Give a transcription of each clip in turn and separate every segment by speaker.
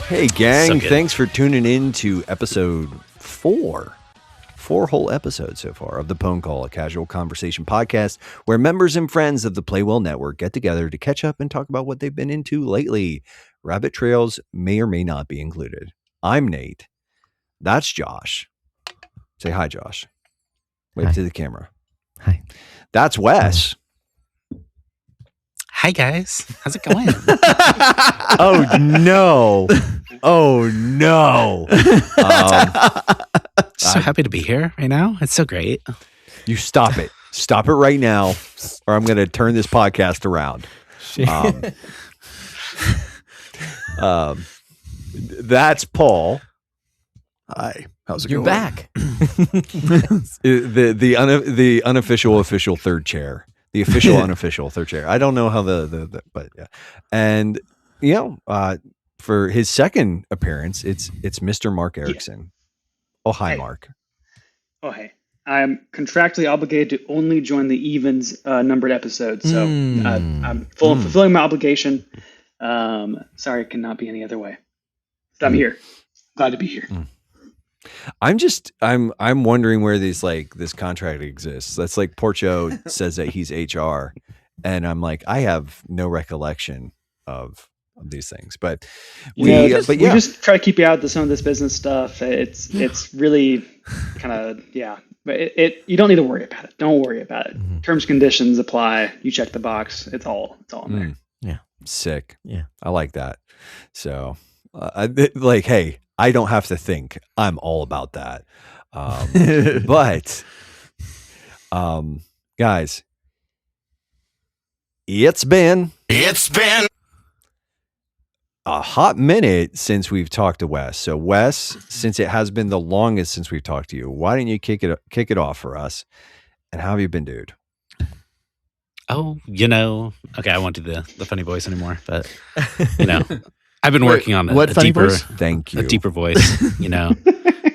Speaker 1: Hey, gang.
Speaker 2: So
Speaker 1: Thanks for tuning in to episode 4. 4 whole episodes so far of the Pwn Call, a casual conversation podcast where members and friends of the Playwell Network get together to catch up and talk about what they've been into lately. Rabbit trails may or may not be included. I'm Nate. That's Josh. Say hi, Josh. Wave
Speaker 3: Hi.
Speaker 1: to the camera.
Speaker 3: Hi.
Speaker 1: That's Wes.
Speaker 2: Hi guys, how's it going?
Speaker 1: Oh, no. Oh, no.
Speaker 2: So happy to be here right now. It's so great.
Speaker 1: You stop it. Stop it right now, or I'm going to turn this podcast around. That's Paul.
Speaker 4: Hi, how's it
Speaker 3: You're
Speaker 4: going?
Speaker 3: back.
Speaker 1: The unofficial official third chair. The official unofficial third chair. I don't know how the but yeah. And for his second appearance, it's Mr. Mark Erickson. Oh, hi,
Speaker 5: Hey.
Speaker 1: Mark.
Speaker 5: Oh, hey. I'm contractually obligated to only join the evens numbered episodes, so I'm fulfilling my obligation. Sorry, it cannot be any other way. But I'm here. Glad to be here.
Speaker 1: I'm wondering where this contract exists. That's like Porcho says that he's HR, and I'm like, I have no recollection of these things. But
Speaker 5: We just try to keep you out of some of this business stuff. It's really kind of but you don't need to worry about it. Don't worry about it. Terms conditions apply. You check the box. It's all in there.
Speaker 1: Sick.
Speaker 3: Yeah.
Speaker 1: I like that. So, hey, I don't have to think. I'm all about that. But, guys, it's been a hot minute since we've talked to Wes. So, Wes, since it has been the longest since we've talked to you, why don't you kick it off for us? And how have you been, dude?
Speaker 2: Oh, okay, I won't do the funny voice anymore, but I've been working on
Speaker 4: what
Speaker 2: a
Speaker 4: funny
Speaker 2: deeper,
Speaker 4: voice?
Speaker 1: Thank you.
Speaker 2: a deeper voice.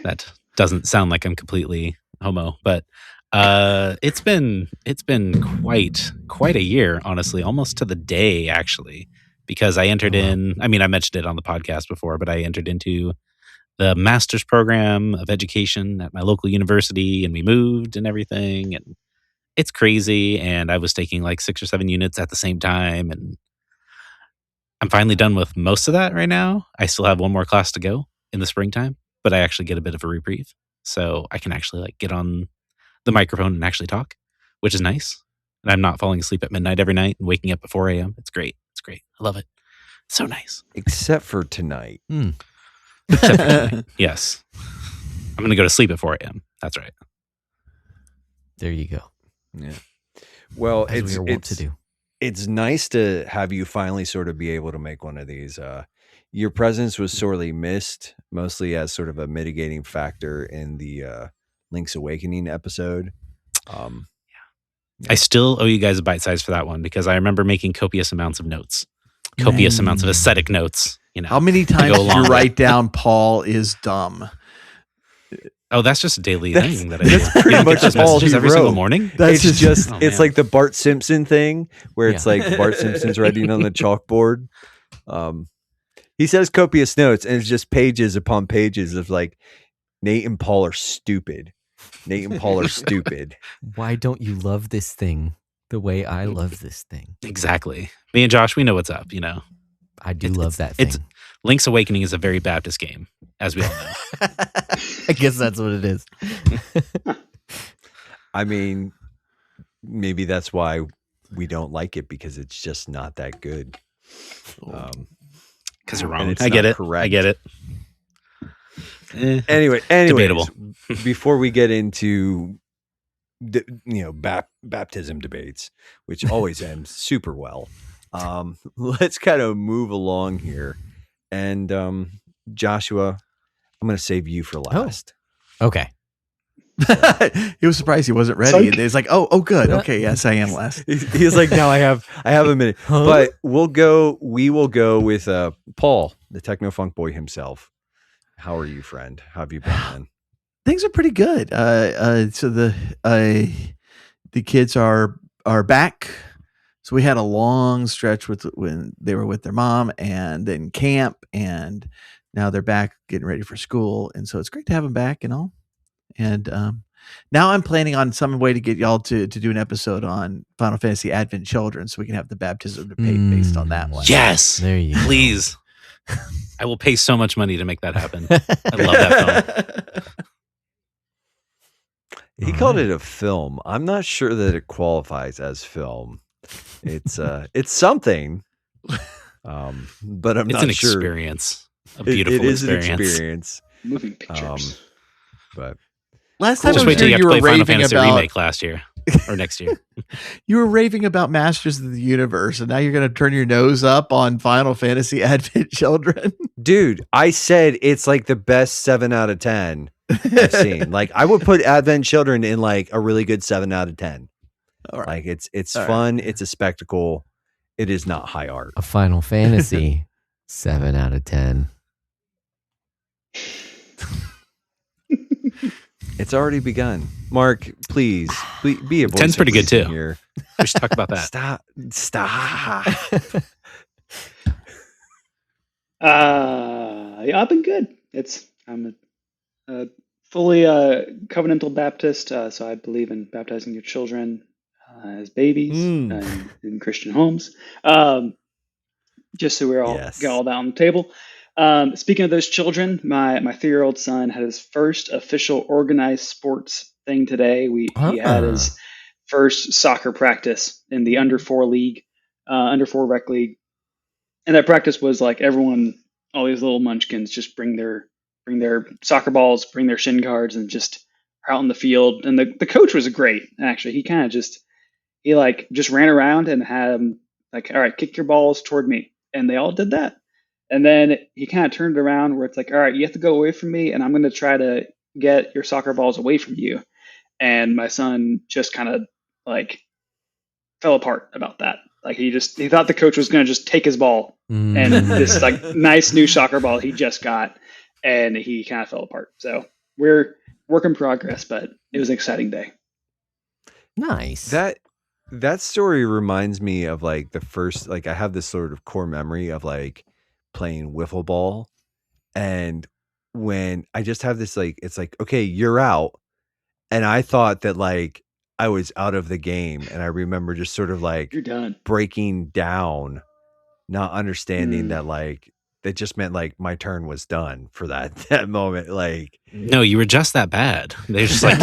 Speaker 2: That doesn't sound like I'm completely homo, but it's been quite a year, honestly, almost to the day actually, because I entered in. I mean, I mentioned it on the podcast before, but I entered into the master's program of education at my local university, and we moved and everything, and it's crazy. And I was taking like 6 or 7 units at the same time, and I'm finally done with most of that right now. I still have one more class to go in the springtime, but I actually get a bit of a reprieve. So I can actually get on the microphone and actually talk, which is nice. And I'm not falling asleep at midnight every night and waking up at 4 a.m. It's great. It's great. I love it. It's so nice.
Speaker 1: Except for tonight.
Speaker 2: Except for tonight. Yes. I'm going to go to sleep at 4 a.m. That's right.
Speaker 3: There you go.
Speaker 1: Yeah. Well,
Speaker 3: As we are wont to do.
Speaker 1: It's nice to have you finally sort of be able to make one of these. Your presence was sorely missed, mostly as sort of a mitigating factor in the Link's Awakening episode.
Speaker 2: I still owe you guys a bite size for that one because I remember making copious amounts of notes, copious amounts of aesthetic notes.
Speaker 4: How many times
Speaker 2: go
Speaker 4: did
Speaker 2: along
Speaker 4: you
Speaker 2: with
Speaker 4: write down Paul is dumb?
Speaker 2: Oh, that's just a daily
Speaker 1: That's-
Speaker 2: thing that I do.
Speaker 1: that's pretty
Speaker 2: You don't
Speaker 1: much
Speaker 2: get those
Speaker 1: all
Speaker 2: messages
Speaker 1: he
Speaker 2: every single
Speaker 1: wrote.
Speaker 2: morning.
Speaker 1: It's
Speaker 2: Oh,
Speaker 1: it's
Speaker 2: man.
Speaker 1: like the Bart Simpson thing where it's
Speaker 3: Yeah.
Speaker 1: like Bart Simpson's writing on the chalkboard. He says copious notes, and it's just pages upon pages of like, Nate and Paul are stupid. Nate and Paul are stupid.
Speaker 3: Why don't you love this thing the way I love this thing?
Speaker 2: Exactly. Me and Josh, we know what's up.
Speaker 3: I do
Speaker 2: It's-
Speaker 3: love that
Speaker 2: it's-
Speaker 3: thing.
Speaker 2: Link's Awakening is a very Baptist game, as we all know.
Speaker 3: I guess that's what it is.
Speaker 1: I mean, maybe that's why we don't like it, because it's just not that good.
Speaker 2: Because you're
Speaker 1: And
Speaker 2: wrong.
Speaker 1: it's
Speaker 2: I get
Speaker 1: not
Speaker 2: it.
Speaker 1: correct.
Speaker 2: I get it.
Speaker 1: Anyways,
Speaker 2: Debatable.
Speaker 1: Before we get into baptism debates, which always ends super well, let's kind of move along here. And Joshua, I'm going to save you for last.
Speaker 3: Okay.
Speaker 4: He was surprised he wasn't ready.
Speaker 5: Sorry?
Speaker 4: And he's like, oh, good. Okay, yes, I am last.
Speaker 1: He's like, now I have a minute,
Speaker 3: Huh?
Speaker 1: but we will go with Paul, the TechnoFunkBoy himself. How are you, friend? How have you been, man?
Speaker 4: Things are pretty good. So the kids are back. So we had a long stretch when they were with their mom, and then camp, and now they're back getting ready for school. And so it's great to have them back and all. And now I'm planning on some way to get y'all to do an episode on Final Fantasy Advent Children so we can have the baptism debate based on that one.
Speaker 2: Yes.
Speaker 3: There you go.
Speaker 2: Please. I will pay so much money to make that happen. I love that film.
Speaker 1: He called it a film. I'm not sure that it qualifies as film. It's something, but I'm
Speaker 2: It's
Speaker 1: not
Speaker 2: an
Speaker 1: sure.
Speaker 2: experience. A beautiful
Speaker 1: It is
Speaker 2: experience.
Speaker 1: an experience.
Speaker 5: Moving pictures.
Speaker 1: But
Speaker 4: Last time
Speaker 2: Just
Speaker 4: I was
Speaker 2: wait till
Speaker 4: here,
Speaker 2: you have
Speaker 4: you
Speaker 2: to
Speaker 4: were
Speaker 2: play Final
Speaker 4: raving
Speaker 2: Fantasy
Speaker 4: about
Speaker 2: Remake last year or next year.
Speaker 4: you were raving about Masters of the Universe, and now you're going to turn your nose up on Final Fantasy Advent Children.
Speaker 1: dude, I said it's like the best 7 out of 10 I've seen. Like I would put Advent Children in like a really good 7 out of 10.
Speaker 4: All right.
Speaker 1: Like it's
Speaker 4: All
Speaker 1: fun. It's a spectacle. It is not high art.
Speaker 3: A Final Fantasy 7 out of 10.
Speaker 1: It's already begun. Mark, please be a voice.
Speaker 2: 10's pretty good, too.
Speaker 1: Here.
Speaker 2: We should talk about that.
Speaker 1: Stop.
Speaker 5: Yeah, I've been good. I'm a fully covenantal Baptist, so I believe in baptizing your children as babies in Christian homes. Just so we're all get all that on the table. Speaking of those children, my 3-year-old son had his first official organized sports thing today. He had his first soccer practice in the under 4 league, under 4 rec league, and that practice was like everyone, all these little munchkins, just bring their soccer balls, bring their shin guards, and just out in the field. And the coach was great. Actually, he kind of just ran around and had them like, all right, kick your balls toward me, and they all did that. And then he kind of turned it around where it's like, all right, you have to go away from me, and I'm going to try to get your soccer balls away from you. And my son just kind of like fell apart about that. Like he thought the coach was going to just take his ball and this like nice new soccer ball he just got, and he kind of fell apart. So we're work in progress, but it was an exciting day.
Speaker 3: Nice.
Speaker 1: That story reminds me of like the first, like I have this sort of core memory of like playing wiffle ball, and when I just have this like, it's like, okay, you're out, and I thought that like I was out of the game, and I remember just sort of like
Speaker 5: You're done.
Speaker 1: breaking down, not understanding that like it just meant like my turn was done for that moment. Like,
Speaker 2: No, you were just that bad. They're just like,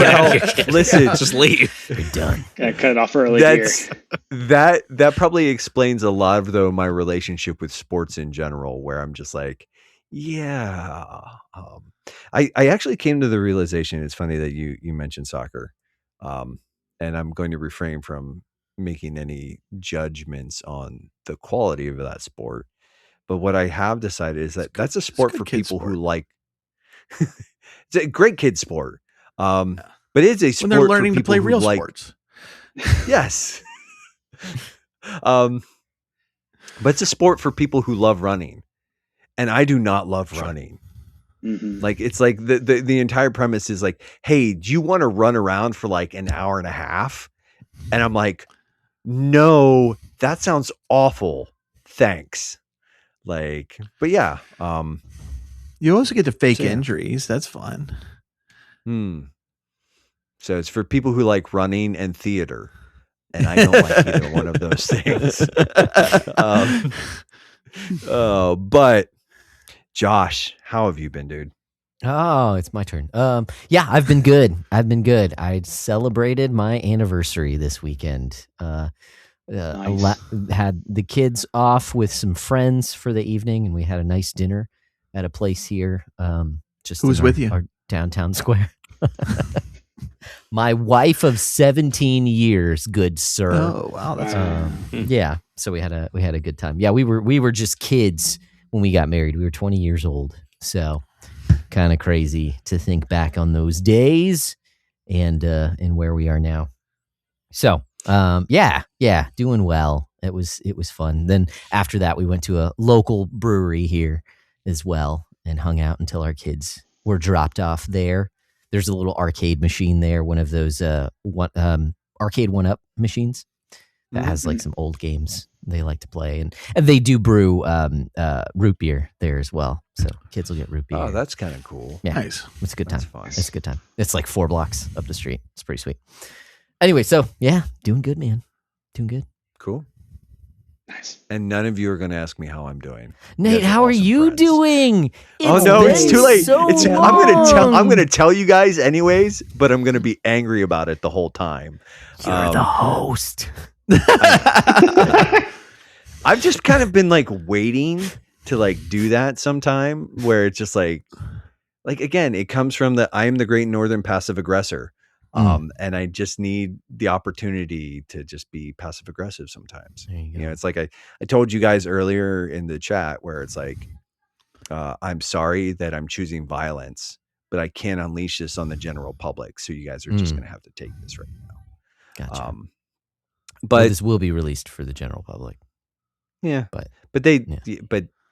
Speaker 1: listen,
Speaker 2: just leave.
Speaker 3: You're done.
Speaker 5: Gotta cut it off early
Speaker 1: that's
Speaker 5: here.
Speaker 1: that probably explains a lot of though my relationship with sports in general, where I'm just like, yeah. I actually came to the realization, it's funny that you mentioned soccer, and I'm going to refrain from making any judgments on the quality of that sport. But what I have decided is that that's a sport for people who like. It's a great kid sport, but it's a sport
Speaker 4: when they're learning
Speaker 1: for
Speaker 4: to play
Speaker 1: people who
Speaker 4: real
Speaker 1: like,
Speaker 4: sports.
Speaker 1: Yes. But it's a sport for people who love running, and I do not love running.
Speaker 5: Mm-hmm.
Speaker 1: Like it's like the entire premise is like, hey, do you want to run around for like an hour and a half? And I'm like, no, that sounds awful. Thanks. Like, but yeah.
Speaker 4: You also get to fake
Speaker 1: So, yeah.
Speaker 4: injuries. That's fun.
Speaker 1: So it's for people who like running and theater, and I don't like either one of those things. But Josh, how have you been, dude?
Speaker 3: Oh, it's my turn. Yeah, I've been good. I celebrated my anniversary this weekend.
Speaker 5: Nice.
Speaker 3: Had the kids off with some friends for the evening, and we had a nice dinner at a place here. Just
Speaker 4: Who was
Speaker 3: in
Speaker 4: with you?
Speaker 3: Our downtown square. My wife of 17 years, good sir.
Speaker 4: Oh wow, that's
Speaker 3: Yeah. So we had a good time. Yeah, we were just kids when we got married. We were 20 years old. So kind of crazy to think back on those days and where we are now. So yeah, doing well. It was fun. Then after that, we went to a local brewery here as well and hung out until our kids were dropped off there. There's a little arcade machine there, one of those arcade 1-up machines that has like some old games they like to play, and they do brew root beer there as well. So kids will get root beer.
Speaker 1: Oh, that's kind of cool.
Speaker 3: Yeah,
Speaker 4: Nice.
Speaker 3: it's a good time.
Speaker 1: That's fun.
Speaker 3: It's a good time. It's like 4 blocks up the street. It's pretty sweet. Anyway, so yeah, doing good, man. Doing good.
Speaker 1: Cool.
Speaker 5: Nice.
Speaker 1: And none of you are going to ask me how I'm doing.
Speaker 3: Nate,
Speaker 1: guys are
Speaker 3: how are
Speaker 1: awesome
Speaker 3: you
Speaker 1: friends.
Speaker 3: doing?
Speaker 1: Oh no, it's
Speaker 3: been
Speaker 1: too late.
Speaker 3: so
Speaker 1: I'm gonna
Speaker 3: long.
Speaker 1: tell you guys anyways, but I'm gonna be angry about it the whole time.
Speaker 3: You're the host.
Speaker 1: I've just kind of been like waiting to like do that sometime where it's just like again, it comes from the I am the great northern passive aggressor. And I just need the opportunity to just be passive aggressive sometimes.
Speaker 3: There you go.
Speaker 1: You know, it's like I told you guys earlier in the chat where it's like, I'm sorry that I'm choosing violence, but I can't unleash this on the general public. So you guys are just going to have to take this right now.
Speaker 3: Gotcha.
Speaker 1: But
Speaker 3: this will be released for the general public.
Speaker 1: yeah,
Speaker 3: but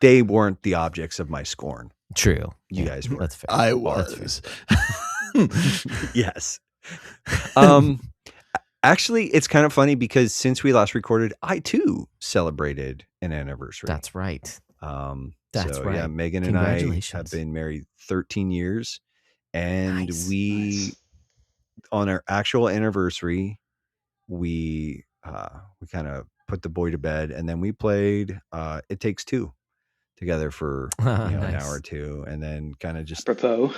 Speaker 1: they weren't the objects of my scorn.
Speaker 3: True.
Speaker 1: You guys were.
Speaker 3: That's fair.
Speaker 4: I
Speaker 3: That's
Speaker 4: was.
Speaker 1: Yes. Actually, it's kind of funny because since we last recorded, I too celebrated an anniversary.
Speaker 3: That's right. That's
Speaker 1: so,
Speaker 3: right.
Speaker 1: Yeah, Megan and I have
Speaker 3: Congratulations.
Speaker 1: been married 13 years, and
Speaker 3: Nice.
Speaker 1: we on our actual anniversary, we kind of put the boy to bed, and then we played It Takes Two together for an
Speaker 3: Nice.
Speaker 1: hour or two, and then kind of just
Speaker 5: Apropos.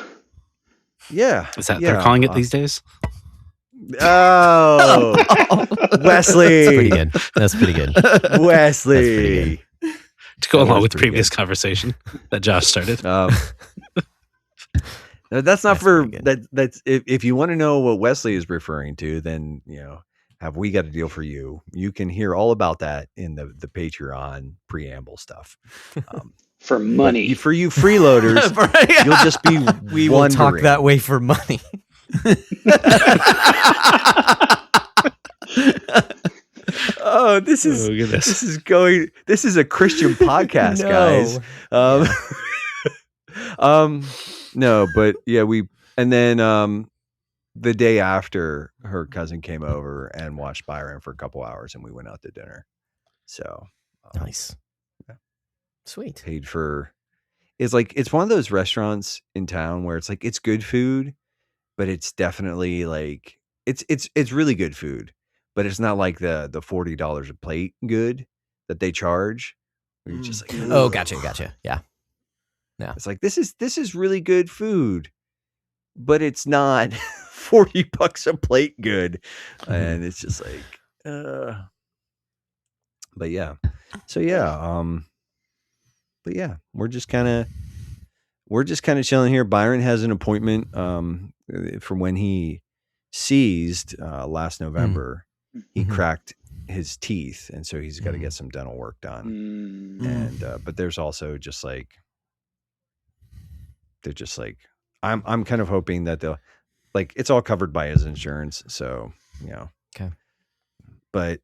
Speaker 1: yeah.
Speaker 2: Is that they're calling it these days?
Speaker 1: Oh, Wesley.
Speaker 3: That's pretty good. That's pretty good.
Speaker 1: Wesley.
Speaker 2: To go
Speaker 1: That
Speaker 2: along
Speaker 1: was
Speaker 2: with the
Speaker 1: pretty
Speaker 2: previous
Speaker 1: good.
Speaker 2: conversation that Josh started.
Speaker 1: No, that's not
Speaker 3: That's
Speaker 1: for
Speaker 3: pretty
Speaker 1: that. That's if you want to know what Wesley is referring to, then have we got a deal for you? You can hear all about that in the Patreon preamble stuff.
Speaker 5: For money.
Speaker 1: But for you freeloaders, you'll just be
Speaker 3: We will talk
Speaker 1: wondering.
Speaker 3: that way for money.
Speaker 1: Oh, this is
Speaker 2: Oh, goodness.
Speaker 1: This is a Christian podcast, guys. No, but yeah, and then the day after, her cousin came over and watched Byron for a couple hours, and we went out to dinner. So
Speaker 3: Nice.
Speaker 1: Yeah.
Speaker 3: Sweet.
Speaker 1: paid for. It's one of those restaurants in town where it's like it's good food, but it's definitely like it's really good food, but it's not like the $40 a plate good that they charge. Where you're just like,
Speaker 3: Oh,
Speaker 1: "Ugh."
Speaker 3: gotcha. Yeah.
Speaker 1: It's like this is really good food, but it's not $40 a plate good, and it's just like, but yeah, so yeah, but yeah, we're just kind of chilling here. Byron has an appointment for when he seized last November. He cracked his teeth, and so he's got to get some dental work done. And but there's also just like they're just like I'm kind of hoping that they'll like it's all covered by his insurance, so
Speaker 3: Okay.
Speaker 1: But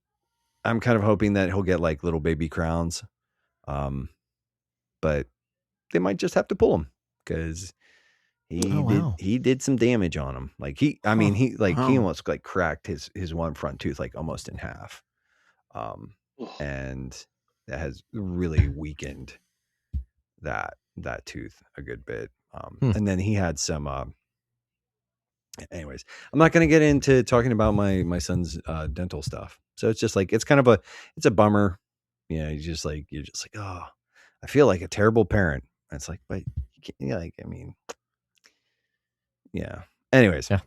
Speaker 1: I'm kind of hoping that he'll get like little baby crowns, but they might just have to pull him because he did some damage on him. Like he almost like cracked his one front tooth like almost in half, and that has really weakened that tooth a good bit. And then he had some. Anyways, I'm not going to get into talking about my son's dental stuff. So it's just like it's a bummer. You're just like oh, I feel like a terrible parent. And it's like, but you can't, yeah. Anyways,
Speaker 3: Yeah,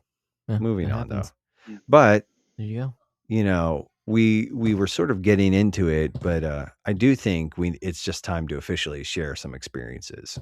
Speaker 1: moving
Speaker 3: it
Speaker 1: on
Speaker 3: happens.
Speaker 1: though. But
Speaker 3: There you go.
Speaker 1: we were sort of getting into it, but I do think it's just time to officially share some experiences.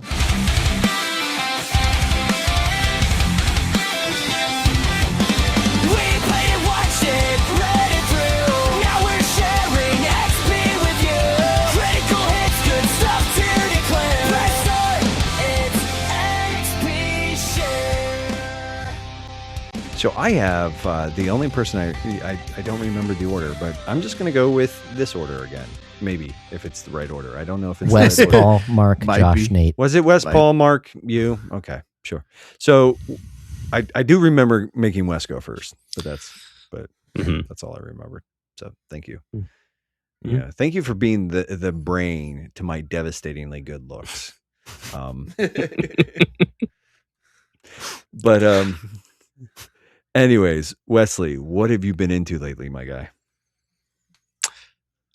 Speaker 1: So I have the only person I don't remember the order, but I'm just going to go with this order again. Maybe if it's the right order. I don't know if it's
Speaker 3: Wes,
Speaker 1: the right order.
Speaker 3: Paul, Mark,
Speaker 4: Might
Speaker 3: Josh,
Speaker 4: be.
Speaker 3: Nate.
Speaker 1: Was it Wes, Paul, Mark, you? Okay, sure. So I do remember making Wes go first, but that's all I remember. So thank you.
Speaker 2: Mm-hmm.
Speaker 1: Yeah, thank you for being the brain to my devastatingly good looks. But anyways, Wesley, what have you been into lately, my guy?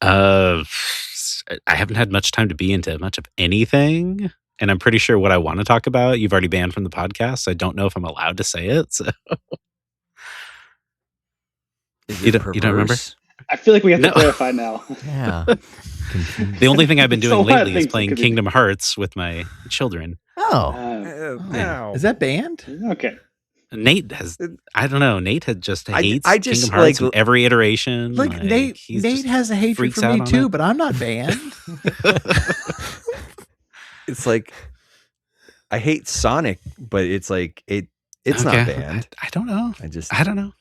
Speaker 2: I haven't had much time to be into much of anything, and I'm pretty sure what I want to talk about you've already banned from the podcast. So I don't know if I'm allowed to say it. So. You don't remember?
Speaker 5: I feel like we have to clarify now.
Speaker 3: Yeah.
Speaker 2: The only thing I've been doing
Speaker 5: It's a lot of
Speaker 2: lately is
Speaker 5: things
Speaker 2: playing
Speaker 5: that could be-
Speaker 2: Kingdom Hearts with my children.
Speaker 3: Oh.
Speaker 4: Is that banned?
Speaker 5: Okay.
Speaker 2: Nate has, I don't know. Nate had just hates
Speaker 1: I just,
Speaker 2: Kingdom Hearts
Speaker 1: like,
Speaker 2: in every iteration.
Speaker 4: Like Nate has a hatred
Speaker 2: freaks
Speaker 4: for
Speaker 2: out
Speaker 4: me
Speaker 2: on
Speaker 4: too,
Speaker 2: it.
Speaker 4: but I'm not banned.
Speaker 1: It's like I hate Sonic, but it's like it's not banned.
Speaker 2: I don't know. I don't know.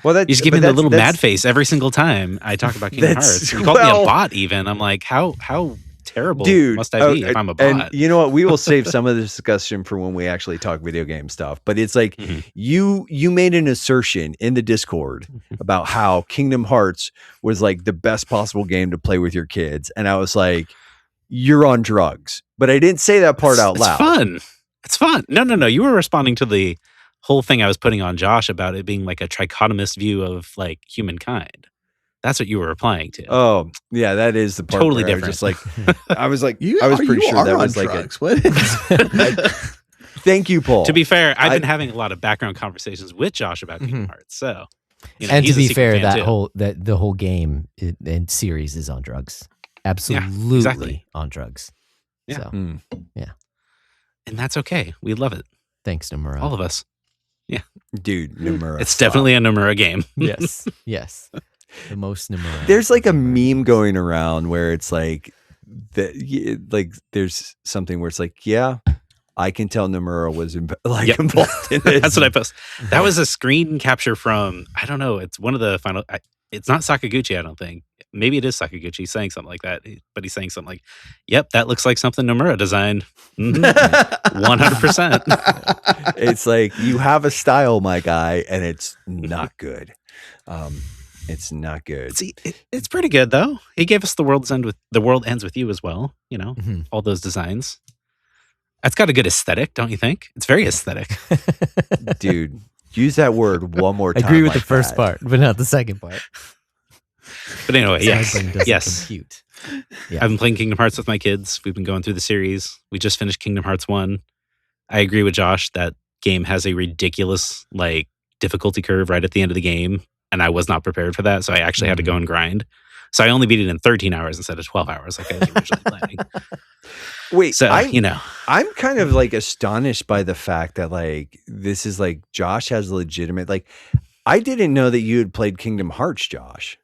Speaker 1: Well, that
Speaker 2: You just give me the little mad face every single time I talk about Kingdom Hearts. You called me a bot even. I'm like, how terrible must I be if I'm a bot?
Speaker 1: And you know what? We will save some of the discussion for when we actually talk video game stuff. But it's like you made an assertion in the Discord about how Kingdom Hearts was like the best possible game to play with your kids. And I was like, you're on drugs. But I didn't say that part out loud.
Speaker 2: It's fun. No. You were responding to the whole thing I was putting on Josh about it being like a trichotomous view of like humankind. That's what you were replying to.
Speaker 1: Oh, yeah, that is the part.
Speaker 2: Totally
Speaker 1: where
Speaker 2: different.
Speaker 1: I was like, I was pretty sure that was like
Speaker 4: drugs.
Speaker 1: Thank you, Paul.
Speaker 2: To be fair, I've been having a lot of background conversations with Josh about Kingdom Hearts. So,
Speaker 3: and to be fair,
Speaker 2: that
Speaker 3: the whole game and series is on drugs. Absolutely
Speaker 2: exactly.
Speaker 3: on drugs.
Speaker 2: Yeah.
Speaker 3: So, yeah.
Speaker 2: And that's okay. We love it.
Speaker 3: Thanks, Nomura.
Speaker 2: All of us. Yeah.
Speaker 1: Dude, Nomura.
Speaker 2: It's definitely a Nomura game.
Speaker 3: Yes. Yes. The most Nomura.
Speaker 1: There's like a meme going around where it's like there's something where it's like, yeah, I can tell Nomura was involved in this.
Speaker 2: That's what I post. That was a screen capture from, I don't know, it's one of the final, it's not Sakaguchi, I don't think. Maybe it is Sakaguchi saying something like that, but he's saying something like, yep, that looks like something Nomura designed. 100%.
Speaker 1: It's like, you have a style, my guy, and it's not good. It's not good.
Speaker 2: See, it's pretty good though. He gave us The World Ends With You as well. You know, all those designs. That's got a good aesthetic, don't you think? It's very aesthetic.
Speaker 1: Dude, use that word one more time.
Speaker 3: I agree with the first part, but not the second part.
Speaker 2: But anyway, yes.
Speaker 3: Compute.
Speaker 2: Yeah. I've been playing Kingdom Hearts with my kids. We've been going through the series. We just finished Kingdom Hearts 1. I agree with Josh. That game has a ridiculous difficulty curve right at the end of the game. And I was not prepared for that. So I actually had to go and grind. So I only beat it in 13 hours instead of 12 hours like I was originally planning.
Speaker 1: Wait,
Speaker 2: so,
Speaker 1: I'm kind of astonished by the fact that this is Josh has legitimate, I didn't know that you had played Kingdom Hearts, Josh.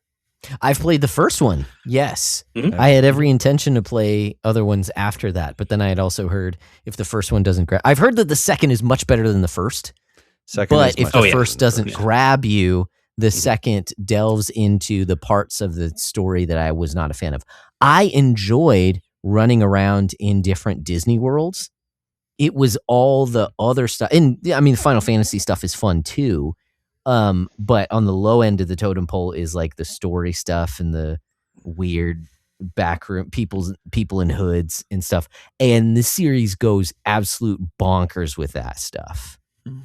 Speaker 3: I've played the first one. Yes.
Speaker 2: Mm-hmm.
Speaker 3: I had every intention to play other ones after that. But then I had also heard if the first one doesn't grab, I've heard that the second is much better than the first. But if the first doesn't grab you, the second delves into the parts of the story that I was not a fan of. I enjoyed running around in different Disney worlds. It was all the other stuff. And I mean, Final Fantasy stuff is fun too. But on the low end of the totem pole is the story stuff and the weird backroom people in hoods and stuff. And the series goes absolute bonkers with that stuff.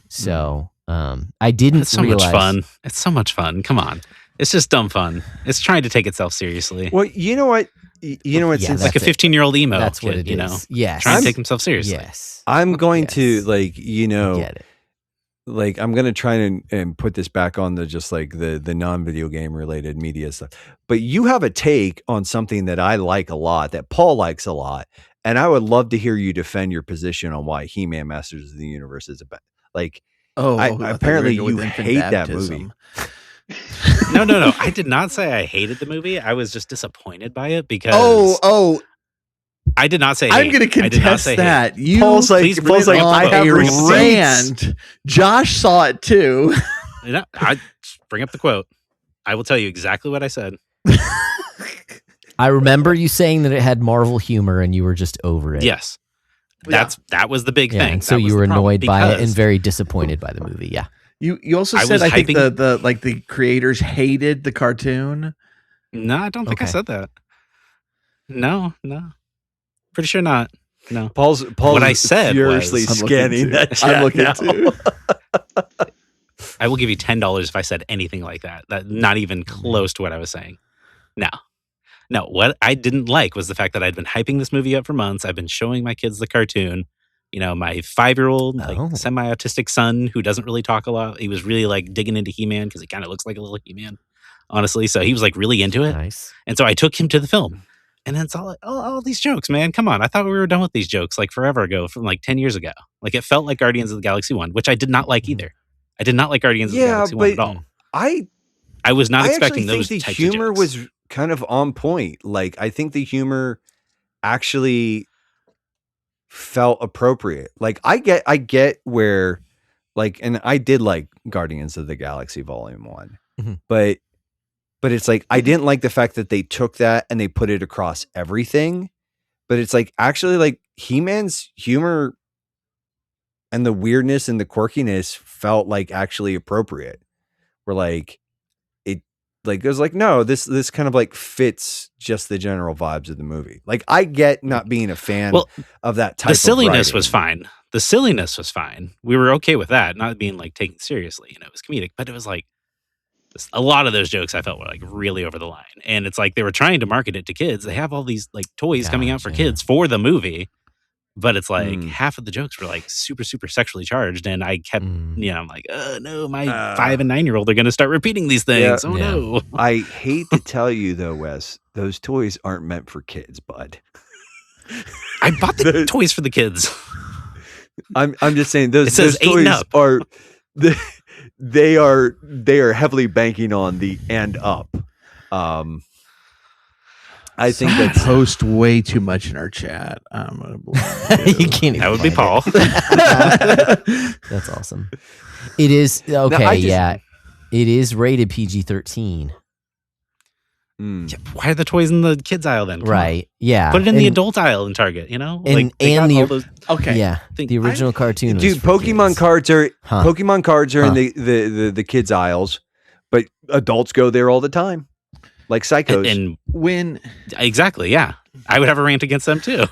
Speaker 3: So, I didn't
Speaker 2: It's so
Speaker 3: realize.
Speaker 2: much fun. It's so much fun. Come on. It's just dumb fun. It's trying to take itself seriously.
Speaker 1: Well, you know what?
Speaker 3: Yeah,
Speaker 2: it's like a 15-year-old emo.
Speaker 3: That's
Speaker 2: kid,
Speaker 3: what it is.
Speaker 2: Know?
Speaker 3: Yes.
Speaker 2: Trying to take himself seriously.
Speaker 3: Yes.
Speaker 1: I'm going to
Speaker 3: I get it.
Speaker 1: I'm going to try and put this back on the non-video game related media stuff. But you have a take on something that I like a lot, that Paul likes a lot. And I would love to hear you defend your position on why He-Man Masters of the Universe is about. Apparently you hate that movie.
Speaker 2: No. I did not say I hated the movie. I was just disappointed by it because I did not say
Speaker 4: I'm going to contest that.
Speaker 2: Hate.
Speaker 1: Paul's like,
Speaker 4: I have a rant. Josh saw it too.
Speaker 2: I bring up the quote. I will tell you exactly what I said.
Speaker 3: I remember you saying that it had Marvel humor and you were just over it.
Speaker 2: Yes. That was the big thing.
Speaker 3: And so you were annoyed by it and very disappointed by the movie. Yeah.
Speaker 4: You also
Speaker 2: I
Speaker 4: said
Speaker 2: was
Speaker 4: I think
Speaker 2: hyping-
Speaker 4: the creators hated the cartoon.
Speaker 2: No, I don't think I
Speaker 3: Okay.
Speaker 2: said that. No. Pretty sure not. No.
Speaker 1: Paul's
Speaker 2: What I said
Speaker 1: furiously
Speaker 2: was-
Speaker 1: scanning that chat
Speaker 4: I'm looking
Speaker 1: now.
Speaker 4: too.
Speaker 2: I will give you $10 if I said anything like that. That not even close to what I was saying. No, what I didn't like was the fact that I'd been hyping this movie up for months. I've been showing my kids the cartoon. You know, my 5-year-old,
Speaker 3: Oh.
Speaker 2: semi-autistic son who doesn't really talk a lot. He was really like digging into He-Man because he kind of looks like a little He-Man, honestly. So he was like really into it.
Speaker 3: Nice.
Speaker 2: And so I took him to the film. And then it's all these jokes, man. Come on. I thought we were done with these jokes like forever ago, from like 10 years ago. Like it felt like Guardians of the Galaxy 1, which I did not like either. I did not like Guardians of the Galaxy 1 at all. I was not expecting
Speaker 1: actually
Speaker 2: those
Speaker 1: think the
Speaker 2: types
Speaker 1: humor
Speaker 2: of jokes.
Speaker 1: was kind of on point. Like I think the humor actually felt appropriate. Like I get where, like, and I did like Guardians of the Galaxy Volume 1,
Speaker 3: Mhm.
Speaker 1: but it's like I didn't like the fact that they took that and they put it across everything. But it's like actually like He-Man's humor and the weirdness and the quirkiness felt like actually appropriate. We're like it was like, no, this kind of like fits just the general vibes of the movie. Like I get not being a fan of that type
Speaker 2: the silliness
Speaker 1: of
Speaker 2: was fine. The silliness was fine. We were okay with that, not being like taken seriously. You know, it was comedic, but it was like a lot of those jokes I felt were like really over the line. And it's like they were trying to market it to kids. They have all these like toys coming out for
Speaker 3: Gotcha.
Speaker 2: kids for the movie, but it's like half of the jokes were like super, super sexually charged. And I kept, I'm like, oh no, my 5 and 9-year-old are going to start repeating these things.
Speaker 1: Yeah.
Speaker 2: No.
Speaker 1: I hate to tell you though, Wes, those toys aren't meant for kids, bud.
Speaker 2: I bought the toys for the kids.
Speaker 1: I'm just saying those
Speaker 2: says 8 and
Speaker 1: toys
Speaker 2: up.
Speaker 1: are they are heavily banking on the and up. I think
Speaker 4: Someone
Speaker 1: that's
Speaker 4: post way too much in our chat. I'm gonna believe
Speaker 3: You can't even
Speaker 2: That would be
Speaker 3: find
Speaker 2: Paul.
Speaker 3: it. That's awesome. It is okay.
Speaker 1: I just-
Speaker 3: Yeah, it is rated PG-13.
Speaker 2: Yeah, why are the toys in the kids aisle then? Come on.
Speaker 3: Right. Yeah.
Speaker 2: Put it in the
Speaker 3: And-
Speaker 2: adult aisle in Target, you know?
Speaker 3: and-
Speaker 2: They
Speaker 3: and
Speaker 2: got
Speaker 3: the-
Speaker 2: all those
Speaker 4: Okay.
Speaker 3: Yeah.
Speaker 2: things.
Speaker 3: The original cartoon. was
Speaker 1: dude,
Speaker 3: for
Speaker 1: Pokemon
Speaker 3: kids.
Speaker 1: cards are
Speaker 3: Huh.
Speaker 1: Pokemon cards are
Speaker 3: Huh.
Speaker 1: in the kids aisles, but adults go there all the time. Like psychos.
Speaker 2: and
Speaker 4: When
Speaker 2: exactly, yeah. I would have a rant against them too.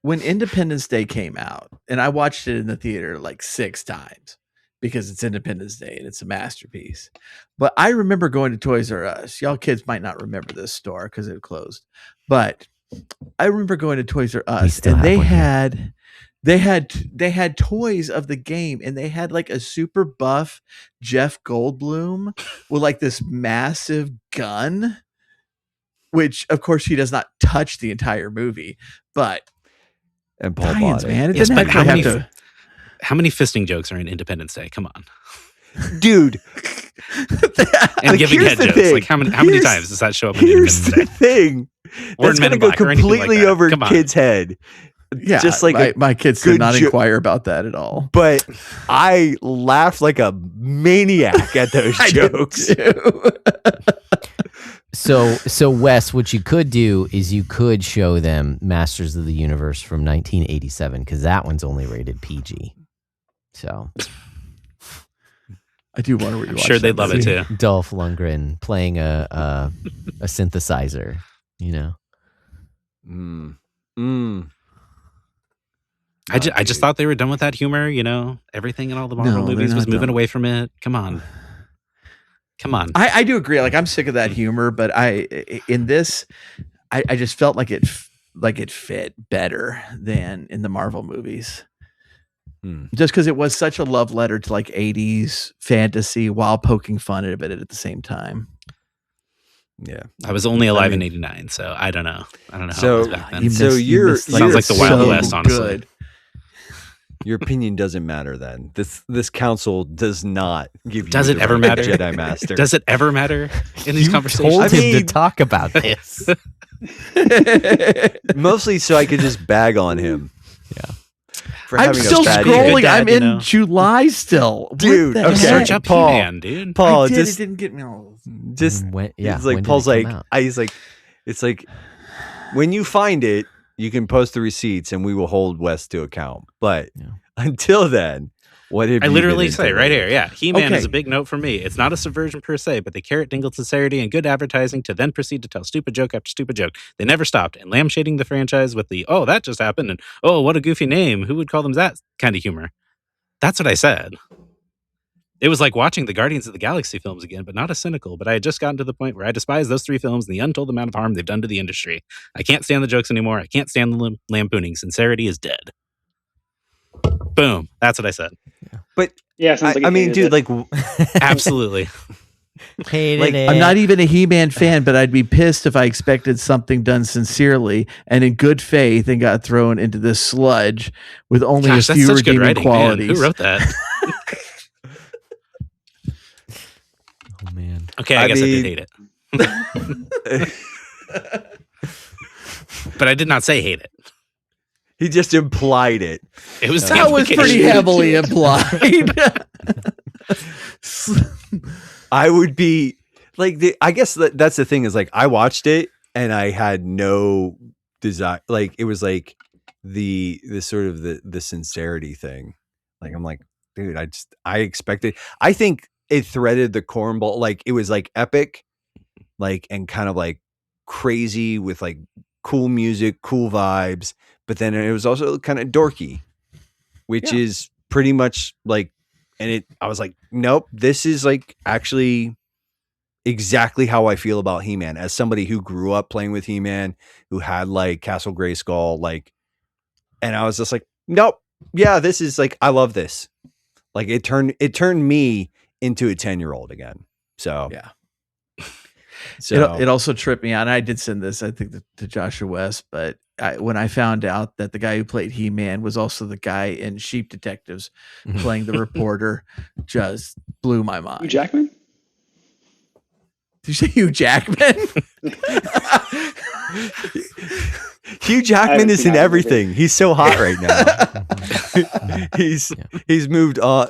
Speaker 4: when Independence Day came out, and I watched it in the theater like 6 times because it's Independence Day and it's a masterpiece. But I remember going to Toys R Us. Y'all kids might not remember this store because it closed. But I remember going to Toys R Us
Speaker 3: still
Speaker 4: and
Speaker 3: have
Speaker 4: they
Speaker 3: one here.
Speaker 4: had toys of the game, and they had like a super buff Jeff Goldblum with like this massive gun, which of course he does not touch the entire movie, but
Speaker 1: and Paul
Speaker 4: tie-ins,
Speaker 1: bought it.
Speaker 4: man. It
Speaker 2: Yes,
Speaker 4: doesn't
Speaker 2: but
Speaker 4: actually
Speaker 2: how
Speaker 4: have
Speaker 2: many-
Speaker 4: to.
Speaker 2: How many fisting jokes are in Independence Day? Come on.
Speaker 1: Dude.
Speaker 2: And
Speaker 1: Like,
Speaker 2: giving
Speaker 1: here's
Speaker 2: head
Speaker 1: the
Speaker 2: jokes.
Speaker 1: thing.
Speaker 2: Like how many
Speaker 1: Here's-
Speaker 2: times does that show up in
Speaker 1: Here's
Speaker 2: Independence
Speaker 1: the
Speaker 2: Day?
Speaker 1: thing.
Speaker 2: Or
Speaker 1: That's
Speaker 2: in Men
Speaker 1: going to
Speaker 2: in
Speaker 1: go
Speaker 2: Black or anything like
Speaker 1: completely
Speaker 2: that.
Speaker 1: over
Speaker 2: Come on.
Speaker 1: kids' head.
Speaker 4: Yeah,
Speaker 1: Just like
Speaker 4: my kids
Speaker 1: good
Speaker 4: did not
Speaker 1: jo-
Speaker 4: inquire about that at all.
Speaker 1: But I laughed like a maniac at those
Speaker 4: I did
Speaker 1: jokes.
Speaker 4: too.
Speaker 3: So Wes, what you could do is you could show them Masters of the Universe from 1987 because that one's only rated PG. So
Speaker 4: I do want to rewatch.
Speaker 2: I'm sure they'd
Speaker 4: that
Speaker 2: love it
Speaker 4: movie.
Speaker 2: too.
Speaker 3: Dolph Lundgren playing a synthesizer. You know.
Speaker 2: I just thought they were done with that humor, you know? Everything in all the Marvel
Speaker 4: No, they're
Speaker 2: movies was
Speaker 4: not
Speaker 2: moving
Speaker 4: done.
Speaker 2: away from it. Come on.
Speaker 4: I do agree. Like I'm sick of that humor, but in this, I just felt like it fit better than in the Marvel movies. Just because it was such a love letter to like 80s fantasy while poking fun at it at the same time.
Speaker 1: Yeah.
Speaker 2: I was only alive
Speaker 4: I mean-
Speaker 2: in '89, so I don't know. I don't know how
Speaker 1: So-
Speaker 2: it was back then.
Speaker 4: You
Speaker 1: So
Speaker 4: missed- you
Speaker 1: you're-
Speaker 4: missed,
Speaker 2: Sounds like the Wild
Speaker 4: so
Speaker 2: West, honestly.
Speaker 4: good.
Speaker 1: Your opinion doesn't matter then. This council does not give you
Speaker 2: Does it
Speaker 1: the
Speaker 2: ever
Speaker 1: right
Speaker 2: matter?
Speaker 1: Jedi Master.
Speaker 2: Does it ever matter in these conversations?
Speaker 3: Told
Speaker 1: I
Speaker 3: him to
Speaker 1: mean-
Speaker 3: talk about this.
Speaker 1: Mostly so I could just bag on him.
Speaker 3: Yeah.
Speaker 1: For
Speaker 4: I'm
Speaker 1: having
Speaker 4: still
Speaker 1: a bad year.
Speaker 2: Good
Speaker 4: scrolling.
Speaker 2: dad,
Speaker 4: I'm
Speaker 2: you
Speaker 4: in
Speaker 2: know.
Speaker 4: July still. What
Speaker 1: Dude,
Speaker 4: the
Speaker 1: okay.
Speaker 2: Search
Speaker 4: heck?
Speaker 2: up
Speaker 1: Paul.
Speaker 2: He-Man, dude.
Speaker 1: Paul,
Speaker 4: I did,
Speaker 1: just
Speaker 4: it didn't get me all.
Speaker 1: just
Speaker 3: When- yeah,
Speaker 1: it's like
Speaker 3: when did
Speaker 1: Paul's
Speaker 3: it
Speaker 1: like
Speaker 3: come out?
Speaker 1: he's like it's like when you find it, you can post the receipts and we will hold Wes to account. But
Speaker 3: Yeah.
Speaker 1: until then, What have
Speaker 2: I
Speaker 1: you
Speaker 2: literally
Speaker 1: been
Speaker 2: say
Speaker 1: into
Speaker 2: right
Speaker 1: lately?
Speaker 2: here, yeah, He-Man
Speaker 4: Okay.
Speaker 2: is a big note for me. It's not a subversion per se, but they carrot dingled sincerity and good advertising to then proceed to tell stupid joke after stupid joke. They never stopped, and lampshading the franchise with the, oh, that just happened, and oh, what a goofy name. Who would call them that kind of humor? That's what I said. It was like watching the Guardians of the Galaxy films again, but not as cynical. But I had just gotten to the point where I despise those 3 films and the untold amount of harm they've done to the industry. I can't stand the jokes anymore. I can't stand the lampooning. Sincerity is dead. Boom. That's what I said.
Speaker 1: But
Speaker 5: Yeah, sounds like
Speaker 1: I
Speaker 5: you
Speaker 1: mean,
Speaker 5: hated
Speaker 1: dude,
Speaker 5: it.
Speaker 1: like,
Speaker 2: Absolutely.
Speaker 3: Hated
Speaker 1: Like,
Speaker 3: it.
Speaker 4: I'm not even a He-Man fan, but I'd be pissed if I expected something done sincerely and in good faith and got thrown into this sludge with only
Speaker 2: Gosh,
Speaker 4: a
Speaker 2: that's
Speaker 4: few
Speaker 2: such good
Speaker 4: redeeming
Speaker 2: writing, man.
Speaker 4: qualities.
Speaker 2: Who wrote that?
Speaker 3: Oh man.
Speaker 2: Okay, I guess I did hate it. But I did not say hate it.
Speaker 1: he just implied it.
Speaker 2: It was the
Speaker 4: That was pretty
Speaker 2: implication.
Speaker 4: heavily implied.
Speaker 1: I would be like, I guess that's the thing is like, I watched it and I had no desire. Like, it was like the sort of the sincerity thing. Like, I'm like, dude, I expected, I think it threaded the cornball. Like, it was like epic, like, and kind of like crazy with like cool music, cool vibes. But then it was also kind of dorky, which is pretty much like, and I was like, nope, this is like actually exactly how I feel about He-Man as somebody who grew up playing with He-Man, who had like Castle Grayskull, like, and I was just like, nope, yeah, this is like, I love this. Like, it turned me into a 10-year-old again. So
Speaker 4: Yeah.
Speaker 1: So
Speaker 4: It also tripped me out. And I did send this, I think, to Joshua West, but when I found out that the guy who played He-Man was also the guy in Sheep Detectives playing the reporter, just blew my mind.
Speaker 5: Hugh Jackman?
Speaker 4: Did you say Hugh Jackman?
Speaker 1: Hugh Jackman is in everything. He's so hot right now. he's moved on,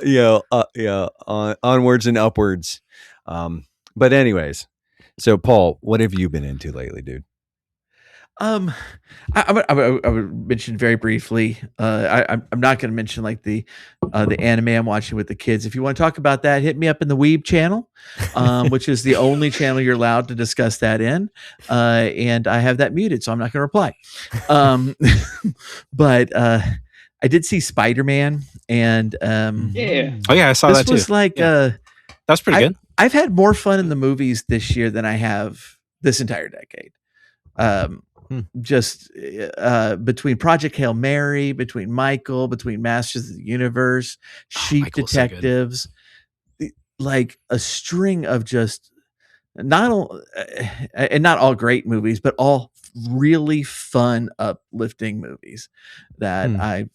Speaker 1: onwards and upwards. But anyways, so Paul, what have you been into lately, dude?
Speaker 4: I would mention very briefly. I'm not going to mention like the anime I'm watching with the kids. If you want to talk about that, hit me up in the Weeb channel, which is the only channel you're allowed to discuss that in. And I have that muted, so I'm not going to reply. But I did see Spiderman, and
Speaker 5: Yeah.
Speaker 2: Oh yeah, I saw
Speaker 4: this
Speaker 2: that too.
Speaker 4: was like
Speaker 2: that was pretty good.
Speaker 4: I've had more fun in the movies this year than I have this entire decade. Just between Project Hail Mary, between Michael, between Masters of the Universe, Sheep
Speaker 2: Michael's so good.
Speaker 4: Detectives, like a string of just not all great movies, but all really fun, uplifting movies that I've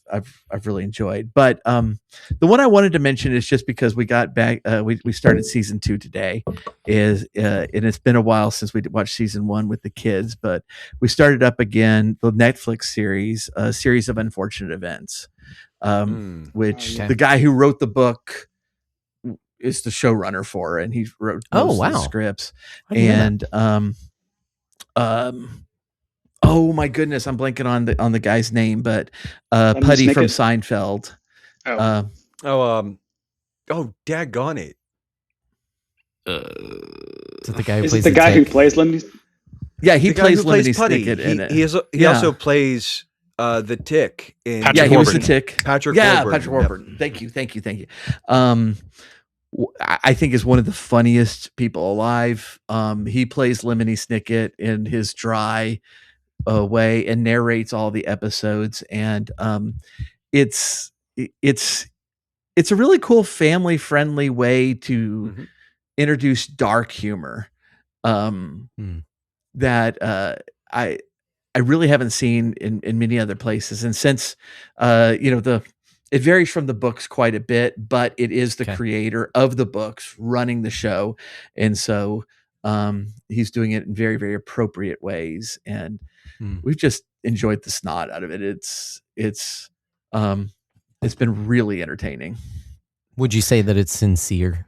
Speaker 4: really enjoyed. But the one I wanted to mention is just because we got back, we started season 2 today, and it's been a while since we watched season 1 with the kids, but we started up again the Netflix series, a series of unfortunate events, which the guy who wrote the book is the showrunner for, and he wrote most of the scripts. And oh my goodness, I'm blanking on the guy's name, but Putty from Seinfeld.
Speaker 1: Daggone it.
Speaker 3: Is it the guy who
Speaker 5: Is
Speaker 3: plays
Speaker 5: it the guy who
Speaker 3: tick?
Speaker 5: plays Lemony?
Speaker 4: Yeah, he plays Lemony
Speaker 1: Putty.
Speaker 4: Snicket in it.
Speaker 1: He also plays the Tick in
Speaker 2: Patrick
Speaker 4: he was the
Speaker 2: Warburton.
Speaker 4: Tick.
Speaker 1: Patrick
Speaker 4: Warburton.
Speaker 1: Warburton.
Speaker 4: Warburton. Thank you. I think is one of the funniest people alive. He plays Lemony Snicket in his dry way and narrates all the episodes, and it's a really cool family friendly way to introduce dark humor that I really haven't seen in many other places. And since it varies from the books quite a bit, but it is the creator of the books running the show, and so he's doing it in very, very appropriate ways, and we've just enjoyed the snot out of it. It's been really entertaining.
Speaker 3: Would you say that it's sincere?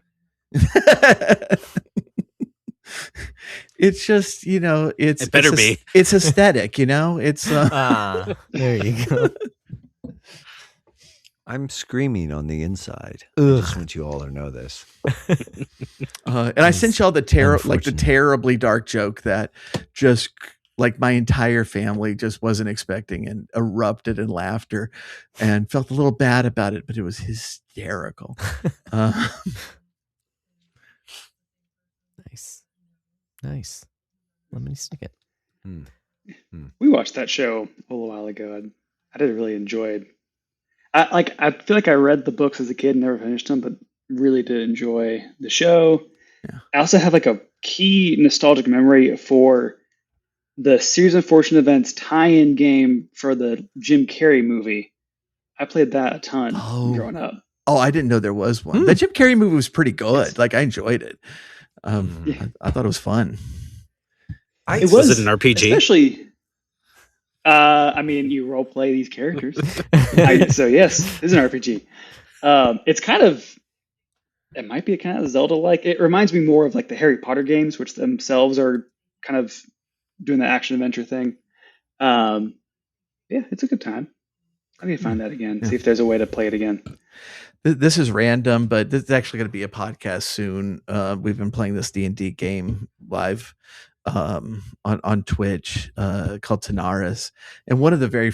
Speaker 4: It's just, it
Speaker 2: better be.
Speaker 4: It's aesthetic, it's
Speaker 3: There you go.
Speaker 1: I'm screaming on the inside. I just want you all to know this.
Speaker 4: And I sent y'all the terribly dark joke that just like my entire family just wasn't expecting and erupted in laughter and felt a little bad about it, but it was hysterical.
Speaker 3: Nice. Lemony Snicket.
Speaker 5: We watched that show a little while ago. I did really enjoy it. I feel like I read the books as a kid and never finished them, but really did enjoy the show.
Speaker 4: Yeah.
Speaker 5: I also have like a key nostalgic memory for the Series of Unfortunate Events tie-in game for the Jim Carrey movie. I played that a ton growing up.
Speaker 4: Oh, I didn't know there was one. The Jim Carrey movie was pretty good.
Speaker 5: Yes.
Speaker 4: Like I enjoyed it. I thought it was fun.
Speaker 2: Was it an RPG?
Speaker 5: Especially, I mean, you role play these characters. So yes, it's an RPG. It's kind of, it might be a kind of Zelda-like. It reminds me more of like the Harry Potter games, which themselves are kind of doing the action adventure thing. Yeah, it's a good time. I need to find that again. See if there's a way to play it again.
Speaker 4: This is random, but this is actually going to be a podcast soon. We've been playing this D&D game live on Twitch called Tanaris, and one of the very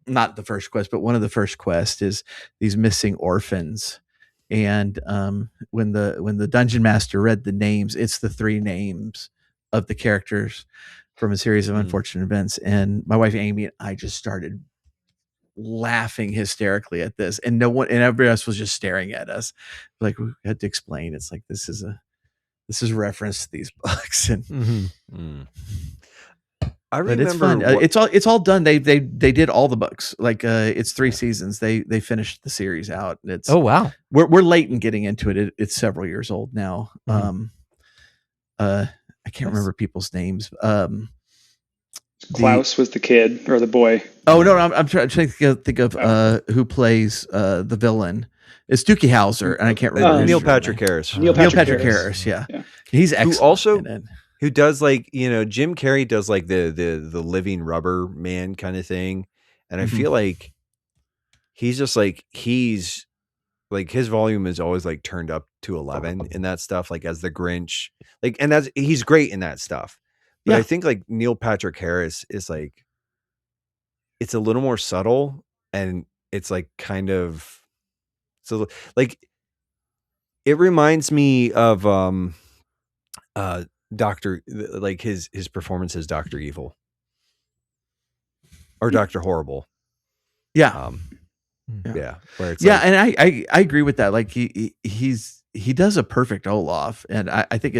Speaker 4: not the first quest, but one of the first quests is these missing orphans. And when the dungeon master read the names, it's the 3 names of the characters from a series of unfortunate events. And my wife Amy and I just started laughing hysterically at this, and everybody else was just staring at us. Like we had to explain. It's like this is reference to these books, and
Speaker 1: I
Speaker 4: but it's
Speaker 1: remember
Speaker 4: fun. It's all done. They did all the books. Like it's 3 seasons. They finished the series out. And it's
Speaker 3: wow.
Speaker 4: We're late in getting into it. It's several years old now. I can't remember people's names.
Speaker 5: Klaus was the kid or the boy.
Speaker 4: Oh no, I'm trying to think of who plays the villain. It's Dookie Howser, and I can't remember
Speaker 1: Neil Patrick Harris.
Speaker 5: Neil Patrick
Speaker 4: Harris, yeah. He's excellent.
Speaker 1: Who also who does like Jim Carrey does like the living rubber man kind of thing, and I feel like he's just like his volume is always like turned up to 11 in that stuff, like as the Grinch, like, and he's great in that stuff. But I think like Neil Patrick Harris is like, it's a little more subtle, and it's like kind of, so like, it reminds me of Dr. like his performance as Dr. Evil or Dr. Horrible.
Speaker 4: Yeah.
Speaker 1: Where it's
Speaker 4: and I agree with that. Like he does a perfect Olaf, and I think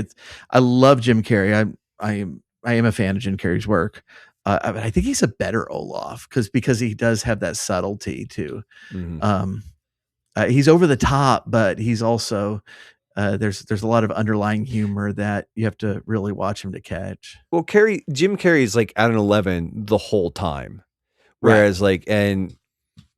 Speaker 4: I love Jim Carrey. I am a fan of Jim Carrey's work. But I think he's a better Olaf because he does have that subtlety too. He's over the top, but he's also there's a lot of underlying humor that you have to really watch him to catch.
Speaker 1: Well, Jim Carrey is like at an 11 the whole time, whereas like and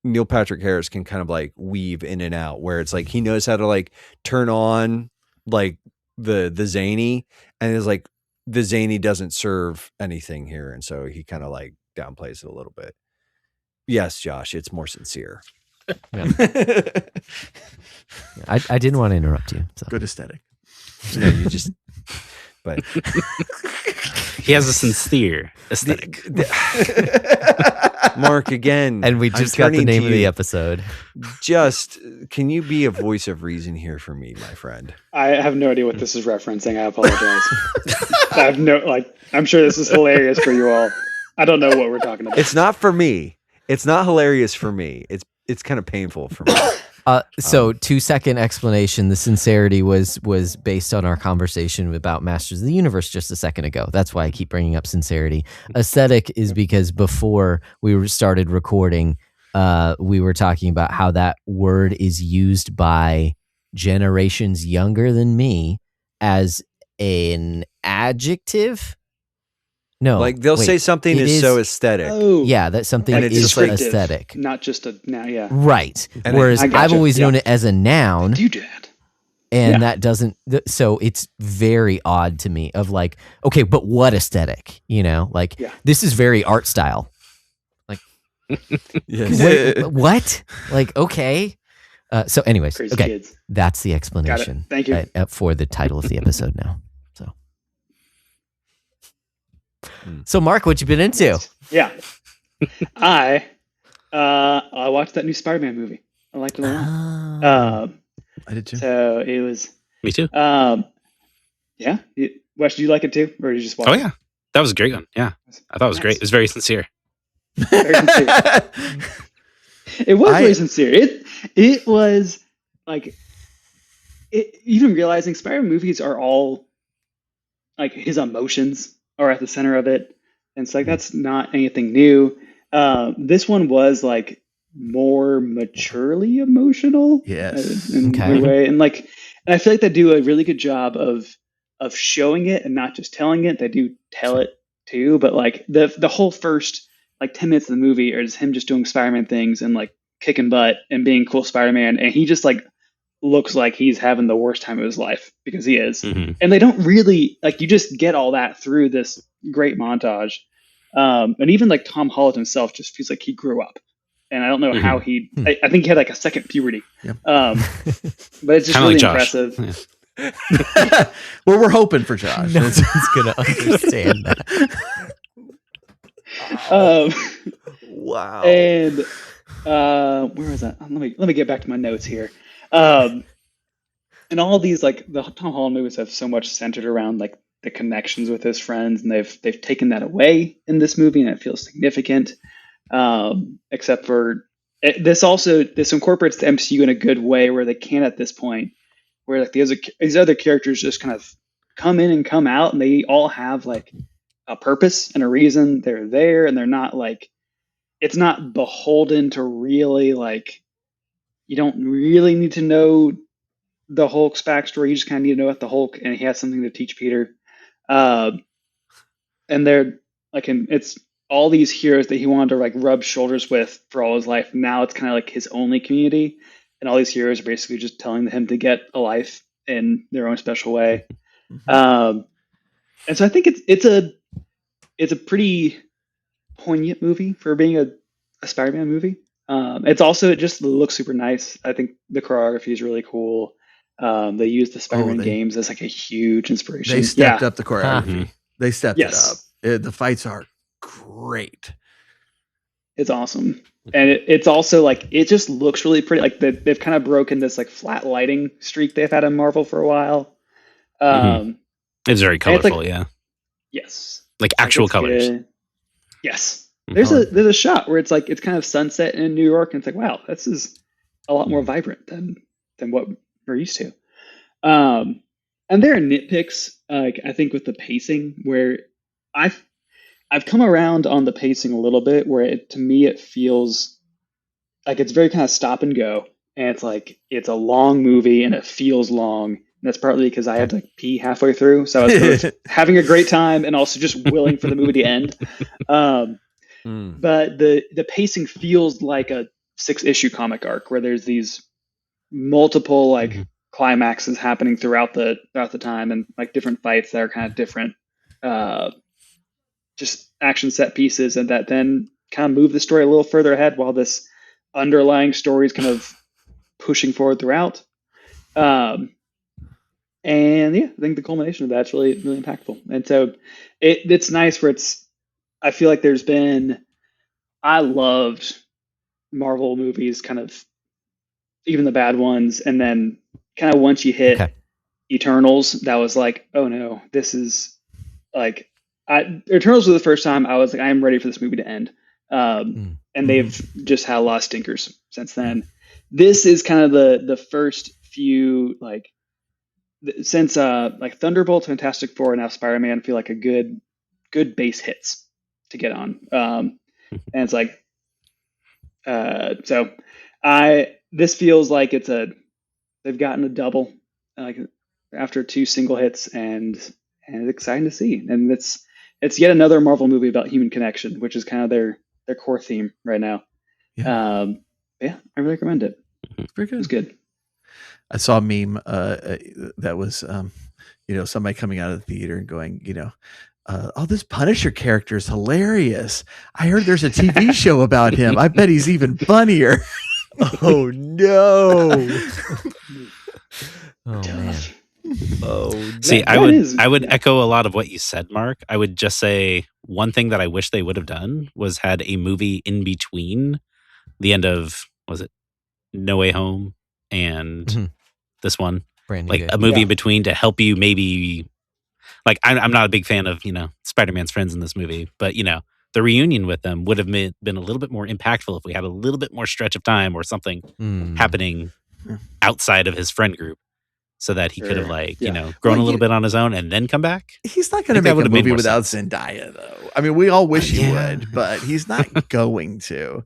Speaker 1: Neil Patrick Harris can kind of like weave in and out, where it's like he knows how to like turn on like the zany, and is like the zany doesn't serve anything here, and so he kind of like downplays it a little bit. Yes, Josh, it's more sincere.
Speaker 3: I didn't want to interrupt you. So.
Speaker 4: Good aesthetic.
Speaker 1: No, you just, but
Speaker 2: he has a sincere aesthetic.
Speaker 1: Mark, again,
Speaker 3: and we just got the name of the episode.
Speaker 1: Just, can you be a voice of reason here for me, my friend?
Speaker 5: I have no idea what this is referencing. I apologize. I have I'm sure this is hilarious for you all. I don't know what we're talking about.
Speaker 1: It's not for me. It's not hilarious for me. It's kind of painful for me.
Speaker 3: So 2-second explanation. The sincerity was based on our conversation about Masters of the Universe just a second ago. That's why I keep bringing up sincerity. Aesthetic is because before we started recording, we were talking about how that word is used by generations younger than me as an adjective. No,
Speaker 1: like they'll say something is so aesthetic.
Speaker 5: Oh,
Speaker 3: yeah, that something
Speaker 1: and it's
Speaker 3: is
Speaker 1: just like,
Speaker 3: aesthetic,
Speaker 5: not just a noun. Yeah,
Speaker 3: right.
Speaker 1: And
Speaker 3: whereas I've always known
Speaker 5: Yeah.
Speaker 3: it as a noun.
Speaker 5: You did.
Speaker 3: And that doesn't, so it's very odd to me of like, okay, but what aesthetic, like this is very art style. Like, Wait, what? Like, okay. So, anyways,
Speaker 5: Crazy
Speaker 3: okay,
Speaker 5: kids.
Speaker 3: that's the
Speaker 5: Got
Speaker 3: explanation.
Speaker 5: it. Thank you.
Speaker 3: For the title of the episode now. So, Mark, what you been into?
Speaker 5: Yeah. I watched that new Spider-Man movie. I liked it a lot.
Speaker 4: I did too.
Speaker 5: So it was.
Speaker 2: Me too.
Speaker 5: Yeah. Wes, did you like it too, or did you just watch?
Speaker 2: Oh yeah, that was a great one. Yeah, I thought it was great. It was very sincere.
Speaker 5: Very sincere. It was very sincere. It was like even realizing Spider-Man movies are all like his emotions are at the center of it, and it's like that's not anything new. This one was like more maturely emotional,
Speaker 4: Yes.
Speaker 5: in a way, and I feel like they do a really good job of showing it and not just telling it. They do tell it too, but like the whole first like 10 minutes of the movie is him just doing Spider-Man things and like kicking butt and being cool Spider-Man, and he just like looks like he's having the worst time of his life because he is.
Speaker 2: Mm-hmm.
Speaker 5: And they don't really like, you just get all that through this great montage. And even like Tom Holland himself just feels like he grew up, and I don't know how I think he had like a second puberty.
Speaker 4: Yeah.
Speaker 5: But it's just
Speaker 2: Kinda
Speaker 5: really
Speaker 2: like Josh.
Speaker 5: impressive.
Speaker 2: Yeah.
Speaker 4: Well, we're hoping for Josh.
Speaker 3: No one's gonna understand that.
Speaker 4: Wow.
Speaker 5: And where was that? Let me get back to my notes here. And all of these, like the Tom Holland movies, have so much centered around like the connections with his friends, and they've taken that away in this movie, and it feels significant. Except for this incorporates the MCU in a good way, where they can at this point, where like these other characters just kind of come in and come out, and they all have like a purpose and a reason they're there, and they're not like, it's not beholden to really like, you don't really need to know the Hulk's backstory. You just kind of need to know about the Hulk, and he has something to teach Peter. And they're like, it's all these heroes that he wanted to like rub shoulders with for all his life. Now it's kind of like his only community, and all these heroes are basically just telling him to get a life in their own special way. And so I think it's a pretty poignant movie for being a Spider-Man movie. It just looks super nice. I think the choreography is really cool. They use the Spider-Man games as like a huge inspiration.
Speaker 4: They stepped up the choreography. They stepped it up. The fights are great.
Speaker 5: It's awesome. And it's also like, it just looks really pretty. Like they've kind of broken this like flat lighting streak they've had in Marvel for a while.
Speaker 2: It's very colorful, yeah.
Speaker 5: Yes.
Speaker 2: Like actual colors.
Speaker 5: Yes. There's a shot where it's like, it's kind of sunset in New York, and it's like, wow, this is a lot more vibrant than what we're used to. And there are nitpicks, like I think with the pacing, where I've come around on the pacing a little bit, where to me it feels like it's very kind of stop and go, and it's like it's a long movie and it feels long. And that's partly because I had to pee halfway through, so I was both having a great time and also just willing for the movie to end. But the pacing feels like a 6-issue comic arc, where there's these multiple like climaxes happening throughout the time, and like different fights that are kind of different, just action set pieces, and that then kind of move the story a little further ahead while this underlying story is kind of pushing forward throughout. And yeah, I think the culmination of that's really, really impactful. And so it's nice where I feel like I loved Marvel movies, kind of even the bad ones. And then kind of once you hit Eternals, that was like, oh no, this is like, Eternals was the first time I was like, I'm ready for this movie to end. And they've just had a lot of stinkers since then. This is kind of the first few, like, since like Thunderbolt, Fantastic Four, and now Spider-Man feel like a good base hits to get on. And it's like, so this feels like they've gotten a double, like after 2 single hits, and it's exciting to see. And it's yet another Marvel movie about human connection, which is kind of their core theme right now. Yeah, I really recommend it.
Speaker 4: It's pretty good.
Speaker 5: It's good.
Speaker 4: I saw a meme that was, somebody coming out of the theater and going, this Punisher character is hilarious. I heard there's a TV show about him. I bet he's even funnier.
Speaker 1: Oh no.
Speaker 3: Oh man.
Speaker 1: Oh,
Speaker 2: See,
Speaker 5: that
Speaker 2: I would echo a lot of what you said, Mark. I would just say one thing that I wish they would have done was had a movie in between the end of, was it No Way Home and this one?
Speaker 3: Brand new
Speaker 2: Like
Speaker 3: day.
Speaker 2: a movie in between to help you maybe, like I'm not a big fan of, Spider-Man's friends in this movie, but the reunion with them would have been a little bit more impactful if we had a little bit more stretch of time or something happening outside of his friend group, so that he could have grown a little bit on his own and then come back.
Speaker 4: He's not going to make a movie without Zendaya, though. I mean, we all wish he would, but he's not going to.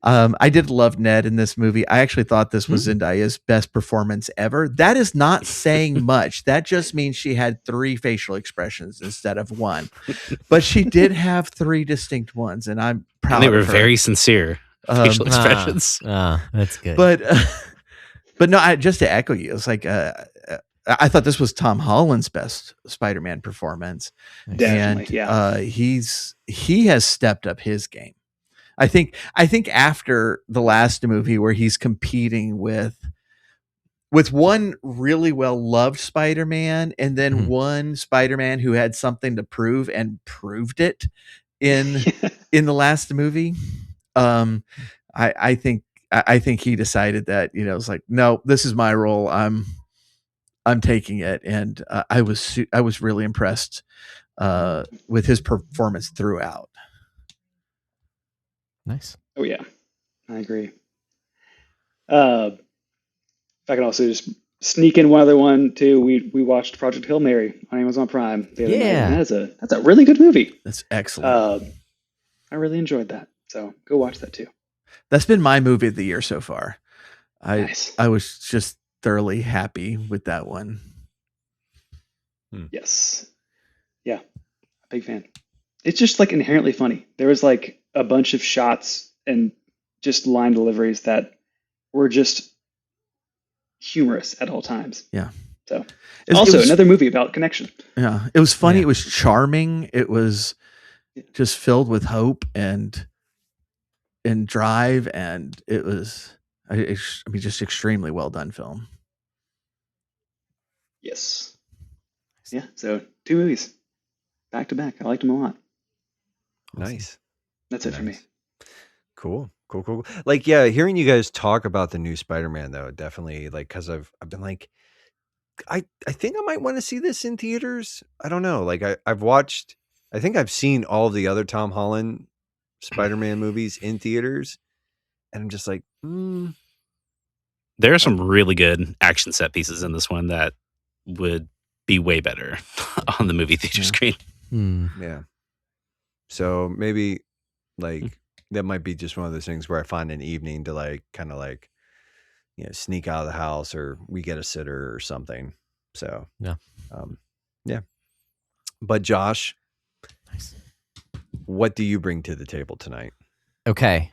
Speaker 4: I did love Ned in this movie. I actually thought this was Zendaya's best performance ever. That is not saying much. That just means she had 3 facial expressions instead of 1. But she did have 3 distinct ones, and I'm proud
Speaker 2: And they were
Speaker 4: of her.
Speaker 2: very sincere facial expressions.
Speaker 3: That's good.
Speaker 4: But no, just to echo you, it's like I thought this was Tom Holland's best Spider-Man performance.
Speaker 5: Definitely,
Speaker 4: and he has stepped up his game. I think after the last movie where he's competing with one really well loved Spider-Man and then one Spider-Man who had something to prove and proved it in the last movie. I think he decided that, it's like, no, this is my role. I'm taking it. And I was really impressed with his performance throughout.
Speaker 3: Nice.
Speaker 5: Oh yeah, I agree. If I can also just sneak in one other one too. We watched Project Hail Mary on Amazon Prime the other night. And that's a really good movie.
Speaker 4: That's excellent.
Speaker 5: I really enjoyed that. So go watch that too.
Speaker 4: That's been my movie of the year so far.
Speaker 5: Nice.
Speaker 4: I was just thoroughly happy with that one.
Speaker 5: Yes. Yeah. Big fan. It's just like inherently funny. There was like a bunch of shots and just line deliveries that were just humorous at all times.
Speaker 4: Yeah.
Speaker 5: So also another movie about connection.
Speaker 4: Yeah. It was funny. Yeah. It was charming. It was just filled with hope and drive. And it was, just extremely well done film.
Speaker 5: Yes. Yeah. So 2 movies back to back. I liked them a lot.
Speaker 1: Nice.
Speaker 5: That's it for me.
Speaker 1: Cool. Like, yeah, hearing you guys talk about the new Spider-Man though, definitely, like, because I've been like, I think I might want to see this in theaters. I don't know. Like I think I've seen all the other Tom Holland Spider-Man movies in theaters, and I'm just like,
Speaker 2: There are some really good action set pieces in this one that would be way better on the movie theater screen.
Speaker 1: Yeah. So maybe like that might be just one of those things where I find an evening to like kind of like, sneak out of the house, or we get a sitter or something. So
Speaker 3: yeah.
Speaker 1: But Josh,
Speaker 3: nice.
Speaker 1: What do you bring to the table tonight?
Speaker 3: Okay.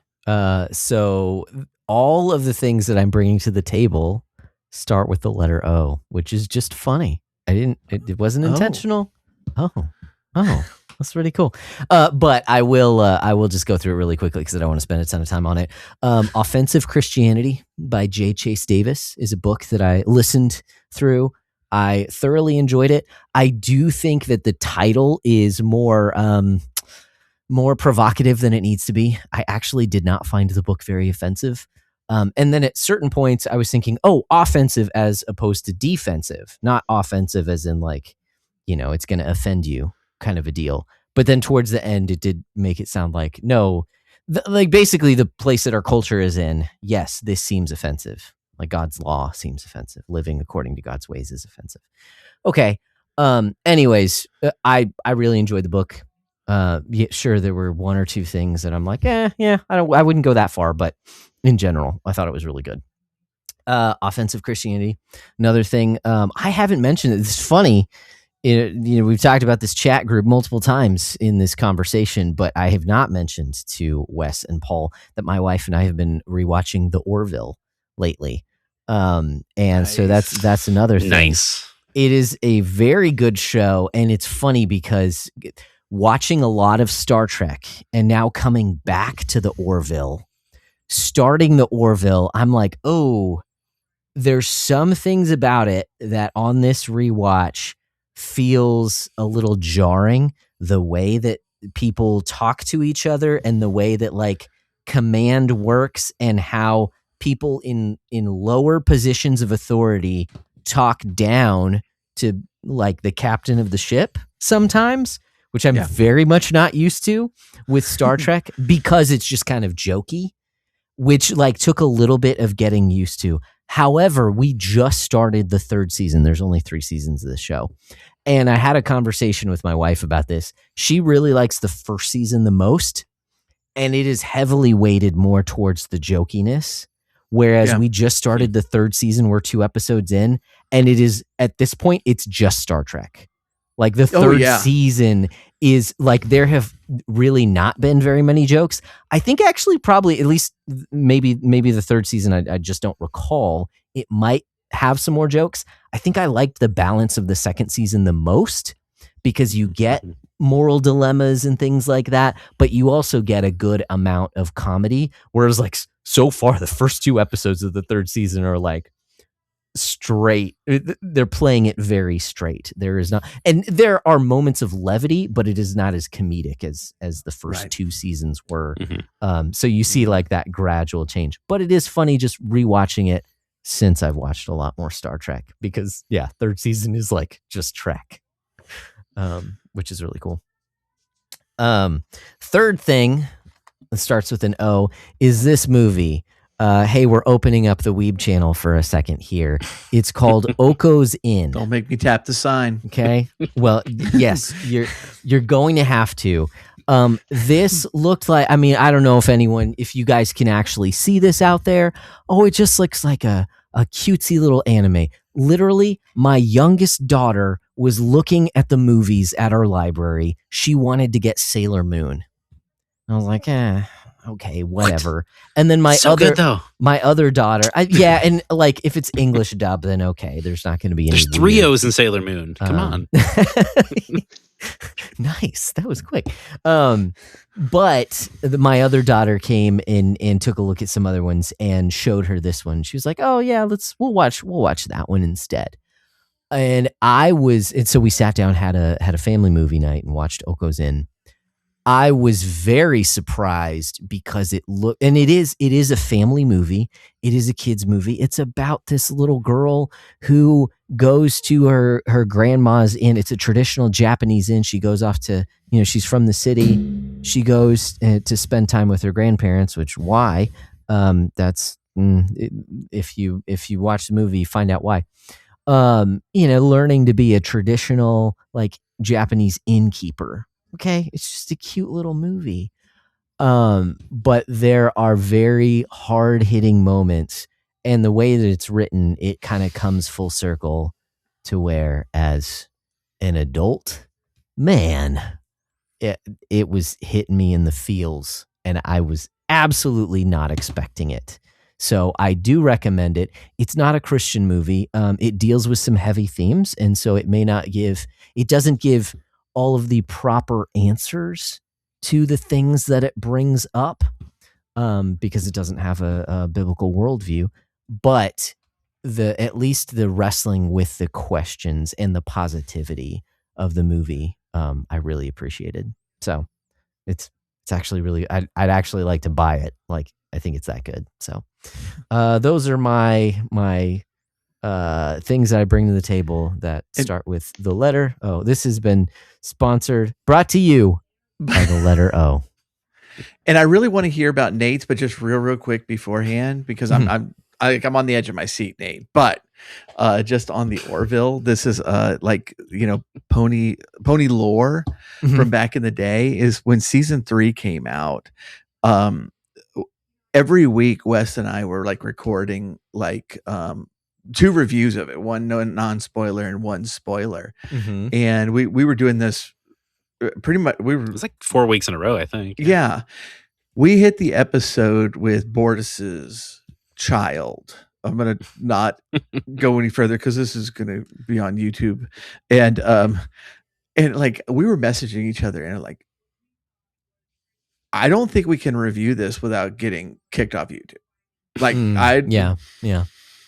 Speaker 3: So all of the things that I'm bringing to the table start with the letter O, which is just funny. It wasn't intentional. Oh, that's really cool. But I will just go through it really quickly because I don't want to spend a ton of time on it. Offensive Christianity by J. Chase Davis is a book that I listened through. I thoroughly enjoyed it. I do think that the title is more provocative than it needs to be. I actually did not find the book very offensive. And then at certain points I was thinking, offensive as opposed to defensive, not offensive as in like, it's going to offend you kind of a deal. But then towards the end, it did make it sound like, no, like basically the place that our culture is in. Yes, this seems offensive. Like God's law seems offensive. Living according to God's ways is offensive. Okay. Anyways, I really enjoyed the book. Sure, there were 1 or 2 things that I'm like, I wouldn't go that far, but in general, I thought it was really good. Offensive Christianity. Another thing, I haven't mentioned it. It's funny. We've talked about this chat group multiple times in this conversation, but I have not mentioned to Wes and Paul that my wife and I have been rewatching The Orville lately. And nice. So that's another thing.
Speaker 2: Nice.
Speaker 3: It is a very good show, and it's funny because watching a lot of Star Trek and now coming back to the Orville, starting the Orville, I'm like, oh, there's some things about it that on this rewatch feels a little jarring. The way that people talk to each other and the way that like command works and how people in lower positions of authority talk down to like the captain of the ship sometimes, which I'm very much not used to with Star Trek because it's just kind of jokey, which like took a little bit of getting used to. However, we just started the 3rd season. There's only 3 seasons of the show. And I had a conversation with my wife about this. She really likes the 1st season the most, and it is heavily weighted more towards the jokiness. Whereas we just started the 3rd season, we're 2 episodes in, and it is at this point, it's just Star Trek. Like the 3rd season is like there have really not been very many jokes. I think actually probably at least maybe the 3rd season, I just don't recall. It might have some more jokes. I think I liked the balance of the 2nd season the most because you get moral dilemmas and things like that, but you also get a good amount of comedy. Whereas like so far, the first 2 episodes of the 3rd season are like straight. They're playing it very straight. There is not, and there are moments of levity, but it is not as comedic as the first 2 seasons were. So you see like that gradual change, but it is funny just rewatching it since I've watched a lot more Star Trek because 3rd season is like just Trek, which is really cool. 3rd thing that starts with an O is this movie. Hey, we're opening up the Weeb channel for a second here. It's called Okko's Inn.
Speaker 4: Don't make me tap the sign.
Speaker 3: Okay. Well, yes, you're going to have to. This looked like, I mean, I don't know if you guys can actually see this out there. Oh, it just looks like a cutesy little anime. Literally, my youngest daughter was looking at the movies at our library. She wanted to get Sailor Moon. I was like, okay, whatever. What? And then my other daughter, and like if it's English dub, then okay, there's not going to be any.
Speaker 2: There's 3 O's in Sailor Moon. Come on.
Speaker 3: Nice, that was quick. But my other daughter came in and took a look at some other ones and showed her this one. She was like, "Oh yeah, we'll watch that one instead." And so we sat down, had a family movie night, and watched Okko's Inn. I was very surprised because it is a family movie. It is a kid's movie. It's about this little girl who goes to her grandma's inn. It's a traditional Japanese inn. She goes off to, she's from the city. She goes to spend time with her grandparents, which why? That's if you watch the movie, you find out why. Learning to be a traditional like Japanese innkeeper. Okay, it's just a cute little movie. But there are very hard-hitting moments, and the way that it's written, it kind of comes full circle to where, as an adult, man, it was hitting me in the feels, and I was absolutely not expecting it. So I do recommend it. It's not a Christian movie. It deals with some heavy themes, and so it doesn't give all of the proper answers to the things that it brings up, because it doesn't have a biblical worldview, but at least the wrestling with the questions and the positivity of the movie, I really appreciated. So it's actually really, I'd actually like to buy it. Like, I think it's that good. So those are my things that I bring to the table that start with the letter O. This has been brought to you by the letter O.
Speaker 4: And I really want to hear about Nate's, but just real quick beforehand, because I'm on the edge of my seat, Nate. But just on the Orville, this is pony lore from back in the day. Is when season 3 came out. Every week, Wes and I were like recording 2 reviews of it, one non-spoiler and one spoiler. And we were doing this pretty much. It
Speaker 2: was like 4 weeks in a row, I think.
Speaker 4: Yeah. We hit the episode with Bortus's child I'm gonna not go any further because this is gonna be on YouTube, and like we were messaging each other and like, I don't think we can review this without getting kicked off YouTube. Like
Speaker 3: yeah,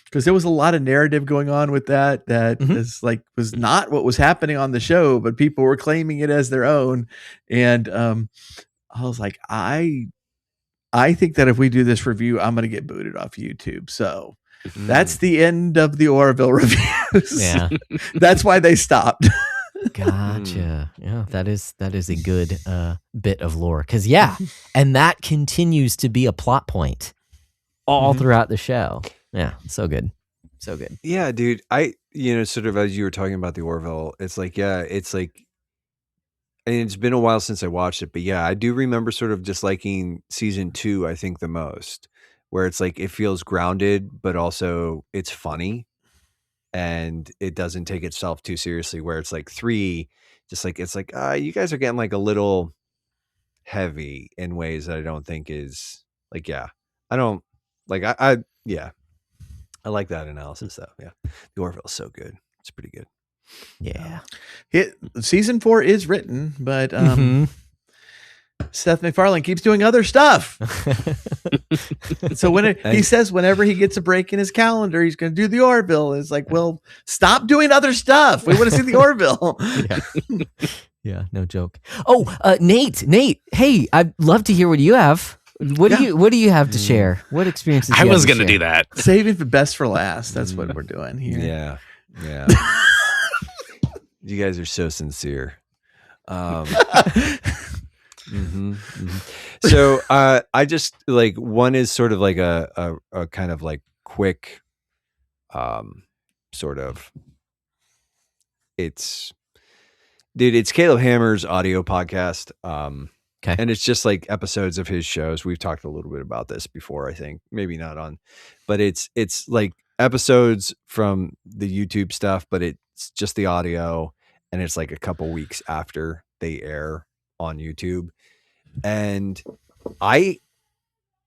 Speaker 4: because there was a lot of narrative going on with that is like was not what was happening on the show, but people were claiming it as their own, and I was like, I think that if we do this review, I'm gonna get booted off YouTube. So that's the end of the Orville reviews.
Speaker 3: Yeah,
Speaker 4: that's why they stopped.
Speaker 3: Gotcha. Yeah, that is a good bit of lore. Because and that continues to be a plot point all throughout the show. Yeah, so good. So good.
Speaker 1: Yeah, dude. Sort of as you were talking about the Orville, it's like, it's like, and it's been a while since I watched it, but yeah, I do remember sort of just liking season 2, I think the most, where it's like, it feels grounded, but also it's funny. And it doesn't take itself too seriously, where it's like 3, just like, it's like, you guys are getting like a little heavy in ways that I don't think is like, I don't like, I like that analysis though. Yeah. The Orville is so good. It's pretty good.
Speaker 3: Yeah.
Speaker 4: Season 4 is written, but Seth MacFarlane keeps doing other stuff. So he says whenever he gets a break in his calendar, he's going to do the Orville. It's like, well, stop doing other stuff. We want to see the Orville.
Speaker 3: Yeah, no joke. Oh, Nate, hey, I'd love to hear what you have. What do you have to share? What experiences?
Speaker 2: I was going to do that.
Speaker 4: Saving the best for last. That's what we're doing here.
Speaker 1: Yeah. You guys are so sincere. So I just like, one is sort of like a kind of like quick sort of, it's Caleb Hammer's audio podcast.
Speaker 3: Okay.
Speaker 1: And it's just like episodes of his shows. We've talked a little bit about this before, I think, maybe not on, but it's like episodes from the YouTube stuff, but it's just the audio, and it's like a couple weeks after they air on YouTube. And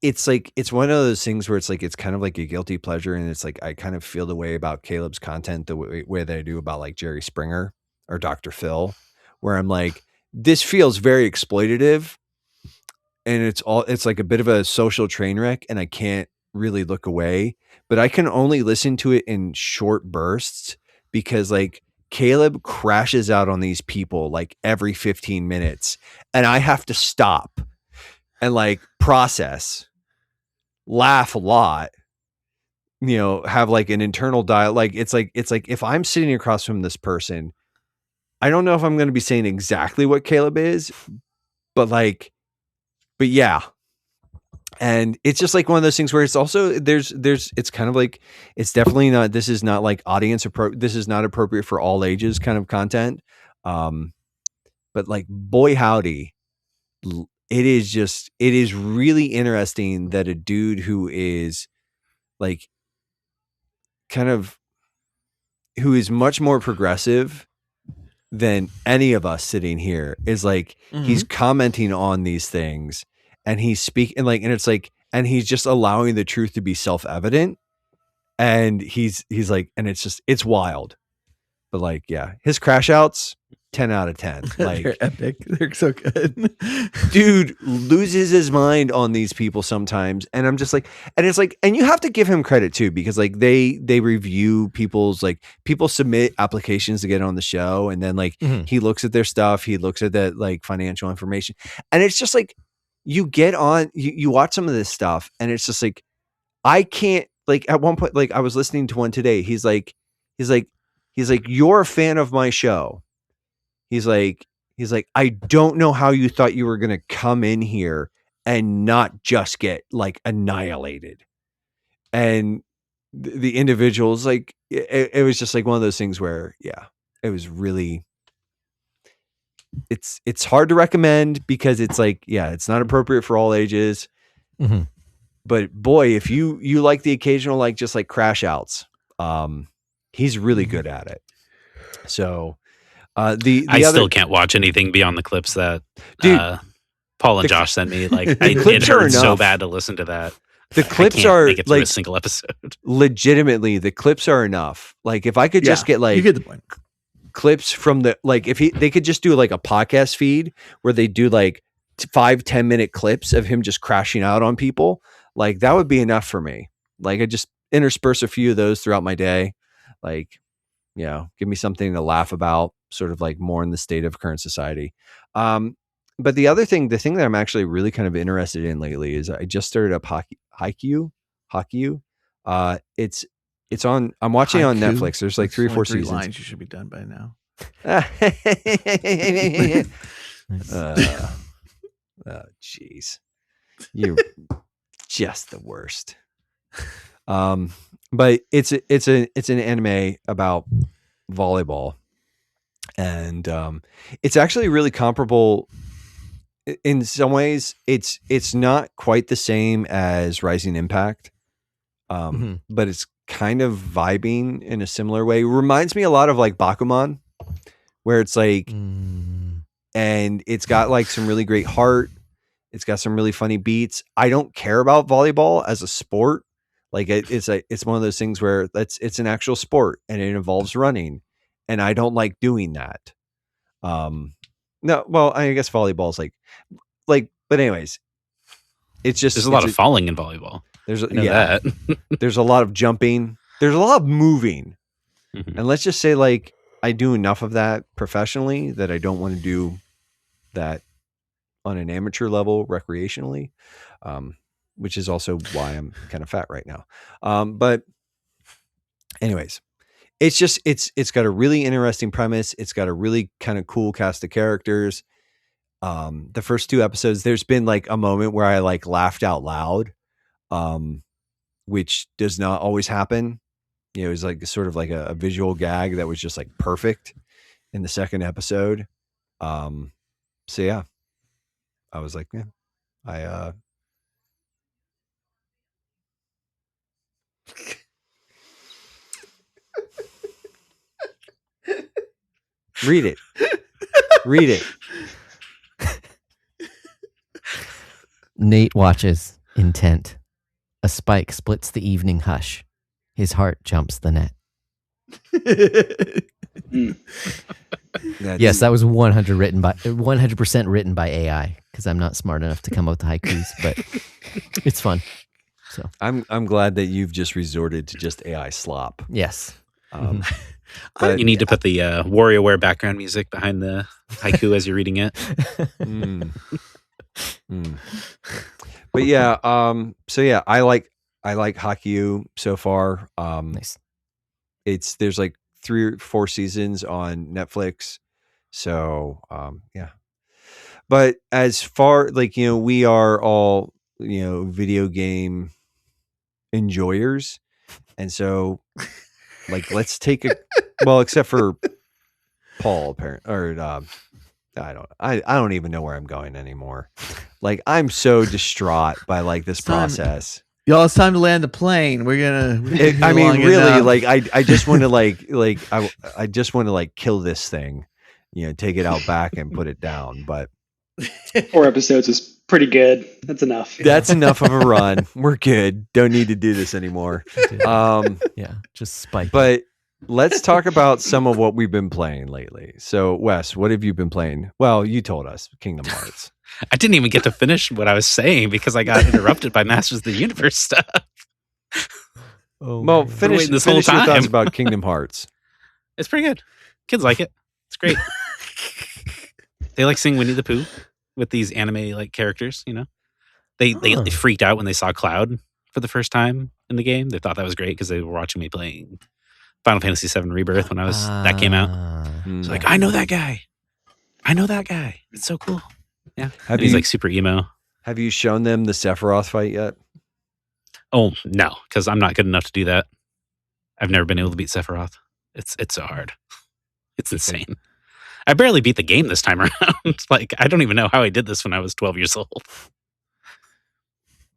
Speaker 1: it's like, it's one of those things where it's like, it's kind of like a guilty pleasure. And it's like, I kind of feel the way about Caleb's content, the way that I do about like Jerry Springer or Dr. Phil, where I'm like, this feels very exploitative, and it's like a bit of a social train wreck, and I can't really look away, but I can only listen to it in short bursts, because like Caleb crashes out on these people like every 15 minutes, and I have to stop and like process, laugh a lot, have like an internal dialogue. Like it's like if I'm sitting across from this person, I don't know if I'm going to be saying exactly what Caleb is, but yeah. And it's just like one of those things where it's also, it's kind of like, it's definitely not, this is not like this is not appropriate for all ages kind of content. But like, boy, howdy, it is really interesting that a dude who is like, kind of, who is much more progressive than any of us sitting here is like, he's commenting on these things, and he's speaking like, and it's like, and he's just allowing the truth to be self-evident. And he's like, and it's wild, but like, yeah, his crash outs, 10 out of 10. Like,
Speaker 4: they're epic. They're so good.
Speaker 1: Dude loses his mind on these people sometimes. And I'm just like, and it's like, and you have to give him credit too, because like they review people's, like, people submit applications to get on the show. And then like, he looks at their stuff. He looks at that like financial information. And it's just like, you get on, you watch some of this stuff, and it's just like, I can't, like, at one point, like I was listening to one today. He's like, you're a fan of my show. He's like, I don't know how you thought you were going to come in here and not just get like annihilated. And the individuals, like, it was just like one of those things where, yeah, it was really, it's hard to recommend, because it's like, yeah, it's not appropriate for all ages. But boy, if you like the occasional, like, just like crash outs, he's really good at it. So, I
Speaker 2: still can't watch anything beyond the clips that Paul and Josh sent me. Like, it
Speaker 1: clips are
Speaker 2: hurts so
Speaker 1: enough.
Speaker 2: bad to listen to that.
Speaker 1: The
Speaker 2: I
Speaker 1: clips
Speaker 2: can't
Speaker 1: are
Speaker 2: make it through
Speaker 1: like
Speaker 2: a single episode.
Speaker 1: legitimately the clips are enough. Like if I could just get
Speaker 4: you
Speaker 1: like
Speaker 4: get the point.
Speaker 1: clips from the like if they could just do like a podcast feed where they do like 5-10 minute clips of him just crashing out on people, like that would be enough for me. Like I just intersperse a few of those throughout my day, like give me something to laugh about, sort of like more in the state of current society. But the thing that I'm actually really kind of interested in lately is I just started up Haikyu. It's on. I'm watching it on
Speaker 4: Haiku.
Speaker 1: Netflix. There's like
Speaker 4: That's
Speaker 1: 3 or
Speaker 4: only
Speaker 1: 4
Speaker 4: three
Speaker 1: seasons.
Speaker 4: lines. You should be done by now.
Speaker 1: Jeez, you're just the worst. But it's an anime about volleyball, and it's actually really comparable in some ways. It's not quite the same as Rising Impact, but it's kind of vibing in a similar way. It reminds me a lot of like Bakuman, where it's like, and it's got like some really great heart. It's got some really funny beats. I don't care about volleyball as a sport. Like it's one of those things where it's an actual sport and it involves running, and I don't like doing that. No, well, I guess volleyball is like, but anyways, it's just
Speaker 2: There's a lot of falling in volleyball.
Speaker 1: There's
Speaker 2: I know that.
Speaker 1: There's a lot of jumping. There's a lot of moving, and let's just say like I do enough of that professionally that I don't want to do that on an amateur level recreationally. Which is also why I'm kind of fat right now. But anyways, it's got a really interesting premise. It's got a really kind of cool cast of characters. The first 2 episodes, there's been like a moment where I like laughed out loud, which does not always happen. It was like sort of like a visual gag that was just like perfect in the second episode. So yeah, I was like, yeah, read it.
Speaker 3: Nate watches, intent. A spike splits the evening hush. His heart jumps the net. Yes, that was 100% written by AI, because I'm not smart enough to come up with haikus, but it's fun. So
Speaker 1: I'm glad that you've just resorted to just AI slop.
Speaker 3: yes.
Speaker 1: But
Speaker 2: You need to put the WarioWare background music behind the haiku as you're reading it.
Speaker 1: But yeah, so yeah, I like Haikyu so far.
Speaker 3: Nice.
Speaker 1: There's like 3 or 4 seasons on Netflix. So yeah. But as far like we are all video game enjoyers, and so like let's take a well, except for Paul apparently, or I don't even know where I'm going anymore. Like I'm so distraught by like this process.
Speaker 4: Y'all, it's time to land the plane. We're gonna.
Speaker 1: I mean, really, like I just want to I just want to like kill this thing, take it out back and put it down. But
Speaker 5: 4 episodes is pretty good. That's enough.
Speaker 1: that's enough of a run. We're good. Don't need to do this anymore.
Speaker 3: Yeah, just spike.
Speaker 1: But let's talk about some of what we've been playing lately. So, Wes, what have you been playing? Well, you told us Kingdom Hearts.
Speaker 2: I didn't even get to finish what I was saying because I got interrupted by Masters of the Universe stuff.
Speaker 1: Well, finish
Speaker 2: this
Speaker 1: your
Speaker 2: whole
Speaker 1: thoughts
Speaker 2: time.
Speaker 1: about Kingdom Hearts.
Speaker 2: It's pretty good. Kids like it. It's great. They like seeing Winnie the Pooh with these anime like characters. They freaked out when they saw Cloud for the first time in the game. They thought that was great because they were watching me playing Final Fantasy VII Rebirth when that came out. So like, I know that guy. It's so cool. Yeah. He's like super emo.
Speaker 1: Have you shown them the Sephiroth fight yet?
Speaker 2: Oh no, because I'm not good enough to do that. I've never been able to beat Sephiroth. It's so hard. It's insane. I barely beat the game this time around. Like I don't even know how I did this when I was 12 years old.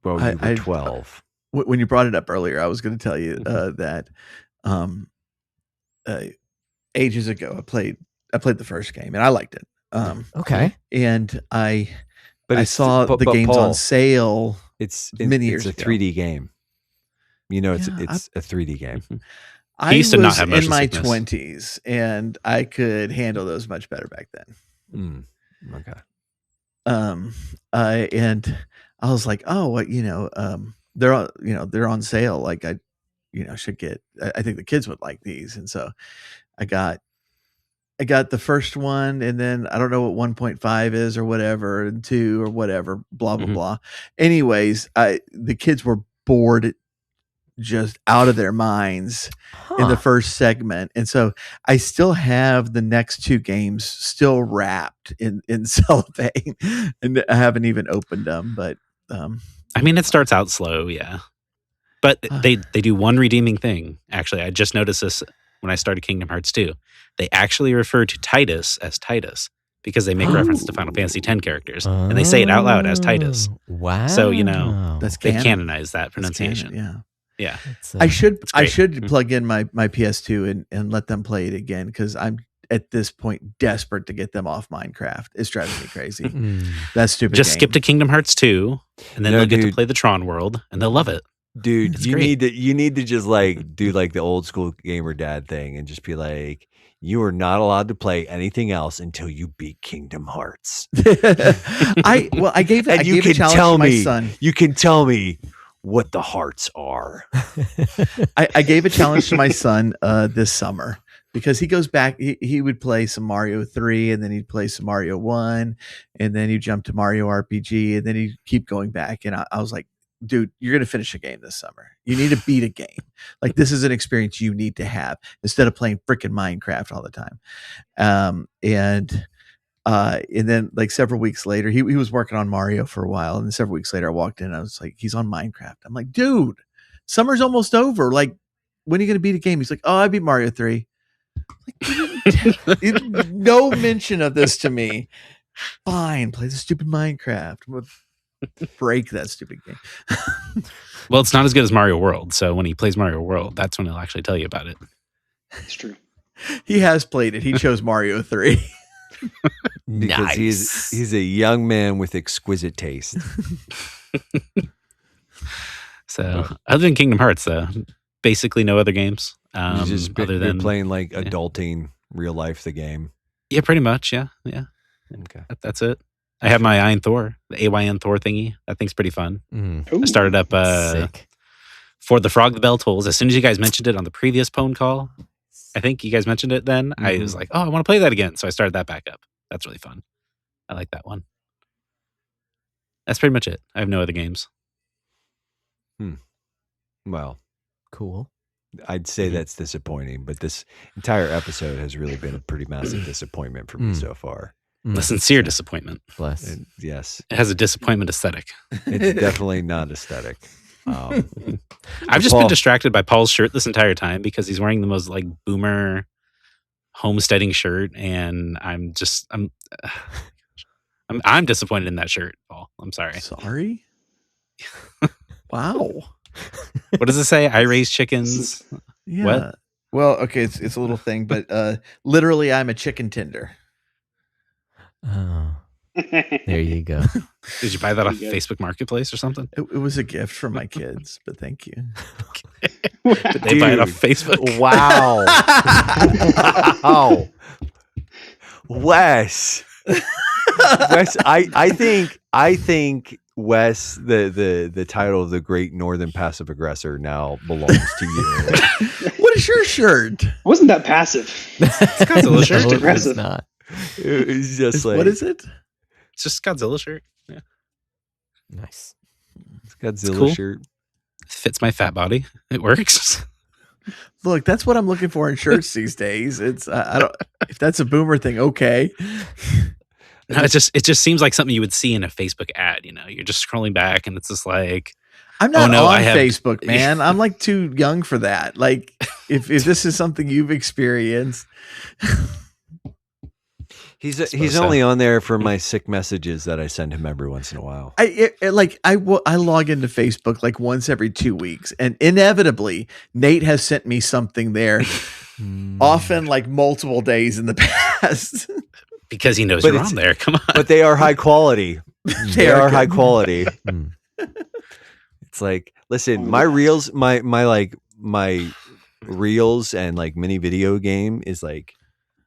Speaker 1: Well, you were 12.
Speaker 4: When you brought it up earlier, I was going to tell you that ages ago I played the first game and I liked it.
Speaker 3: Okay.
Speaker 4: And I
Speaker 1: But
Speaker 4: saw the game's
Speaker 1: Paul,
Speaker 4: on sale.
Speaker 1: It's
Speaker 4: many years
Speaker 1: it's a
Speaker 4: ago.
Speaker 1: 3D game. You know, it's
Speaker 4: Yeah,
Speaker 1: a 3D game.
Speaker 4: I
Speaker 2: used to
Speaker 4: was
Speaker 2: not have
Speaker 4: in
Speaker 2: motion
Speaker 4: my
Speaker 2: sickness.
Speaker 4: 20s, and I could handle those much better back then.
Speaker 1: Okay.
Speaker 4: And I was like, oh, well, they're on, they're on sale. Like I should get. I think the kids would like these, and so I got the first one, and then I don't know what 1.5 is or whatever, and 2 or whatever, blah blah blah. Anyways, the kids were bored just out of their minds in the first segment, and so I still have the next 2 games still wrapped in cellophane, and I haven't even opened them. But
Speaker 2: I mean, it starts out slow, yeah, but they do one redeeming thing. Actually, I just noticed this when I started Kingdom Hearts 2. They actually refer to Titus as Titus because they make reference to Final Fantasy X characters, and they say it out loud as Titus.
Speaker 3: Wow!
Speaker 2: So
Speaker 4: that's
Speaker 2: they
Speaker 4: canon.
Speaker 2: canonize that pronunciation.
Speaker 4: Canon,
Speaker 2: yeah.
Speaker 4: I should
Speaker 2: great.
Speaker 4: plug in my PS2 and let them play it again, because I'm at this point desperate to get them off Minecraft. It's driving me crazy. That stupid
Speaker 2: Just
Speaker 4: game.
Speaker 2: skip to Kingdom Hearts 2, and then they'll get to play the Tron world, and they'll love it.
Speaker 1: Dude,
Speaker 2: It's
Speaker 1: you
Speaker 2: great.
Speaker 1: need to just like do like the old school gamer dad thing and just be like, you are not allowed to play anything else until you beat Kingdom Hearts.
Speaker 4: I gave
Speaker 1: And
Speaker 4: I
Speaker 1: you
Speaker 4: gave a
Speaker 1: can
Speaker 4: challenge
Speaker 1: tell
Speaker 4: to my
Speaker 1: me,
Speaker 4: son.
Speaker 1: you can tell me what the hearts are.
Speaker 4: I gave a challenge to my son this summer, because he goes back. He would play some Mario 3, and then he'd play some Mario 1, and then he'd jump to Mario RPG, and then he'd keep going back. And I was like, dude, you're going to finish a game this summer. You need to beat a game. Like, this is an experience you need to have instead of playing freaking Minecraft all the time. And then like several weeks later, he was working on Mario for a while. And then several weeks later, I walked in, I was like, he's on Minecraft. I'm like, dude, summer's almost over. Like, when are you going to beat a game? He's like, oh, I beat Mario 3. Like, no mention of this to me. Fine, play the stupid Minecraft. We'll break that stupid game.
Speaker 2: Well, it's not as good as Mario World, so when he plays Mario World, that's when he'll actually tell you about it.
Speaker 5: It's true.
Speaker 4: He has played it. He chose Mario 3.
Speaker 1: Because he's a young man with exquisite taste.
Speaker 2: So, other than Kingdom Hearts, though, basically no other games.
Speaker 1: Other than playing like adulting real life the game.
Speaker 2: Yeah, pretty much. Yeah.
Speaker 1: Okay.
Speaker 2: That's it. I have my Iron Thor, the AYN Thor thingy. That thing's pretty fun. I started up
Speaker 3: Sick.
Speaker 2: for the Frog the Bell Tolls. As soon as you guys mentioned it on the previous Pwn call, I think you guys mentioned it then. I was like, oh, I want to play that again. So I started that back up. That's really fun. I like that one. That's pretty much it. I have no other games.
Speaker 1: Well,
Speaker 3: Cool.
Speaker 1: I'd say that's disappointing, but this entire episode has really been a pretty massive disappointment for me so far.
Speaker 2: A sincere disappointment.
Speaker 3: Bless.
Speaker 1: And yes,
Speaker 2: It has a disappointment aesthetic.
Speaker 1: it's definitely not aesthetic.
Speaker 2: I've just
Speaker 1: Paul.
Speaker 2: been distracted by Paul's shirt this entire time because he's wearing the most like boomer homesteading shirt, and I'm disappointed in that shirt, Paul. I'm sorry.
Speaker 4: Sorry? Wow.
Speaker 2: What does it say? I raise chickens.
Speaker 4: Yeah.
Speaker 2: What?
Speaker 4: Well, okay, it's a little thing, but literally I'm a chicken tender.
Speaker 3: Oh, there you go.
Speaker 2: Did you buy that off
Speaker 5: Pretty good.
Speaker 2: Facebook Marketplace or something?
Speaker 4: It was a gift from my kids, but thank you.
Speaker 2: Did they buy it off Facebook?
Speaker 1: Wow. Wow. Wes. Wes, I think Wes, the title of the Great Northern Passive Aggressor now belongs to you.
Speaker 4: What is your shirt?
Speaker 5: Wasn't that passive?
Speaker 2: It's Godzilla shirt.
Speaker 3: No,
Speaker 5: aggressive.
Speaker 3: it's not.
Speaker 1: It's just like
Speaker 4: What is it?
Speaker 2: It's just Godzilla shirt. Yeah.
Speaker 3: Nice.
Speaker 1: It's Godzilla
Speaker 2: It's cool.
Speaker 1: shirt.
Speaker 2: Fits my fat body. It works.
Speaker 4: Look, that's what I'm looking for in shirts these days. It's I don't if that's a boomer thing, okay.
Speaker 2: No, it just seems like something you would see in a Facebook ad. You know, you're just scrolling back, and it's just like,
Speaker 4: I'm not
Speaker 2: no,
Speaker 4: on
Speaker 2: I have-
Speaker 4: Facebook, man. I'm like too young for that. Like, if this is something you've experienced,
Speaker 1: He's only on there for my sick messages that I send him every once in a while.
Speaker 4: I log into Facebook like once every 2 weeks, and inevitably Nate has sent me something there, often like multiple days in the past.
Speaker 2: because he knows
Speaker 1: But
Speaker 2: you're on there. Come on.
Speaker 1: But they are high quality. They are high quality. It's like, listen, my reels, my reels and like mini video game is like,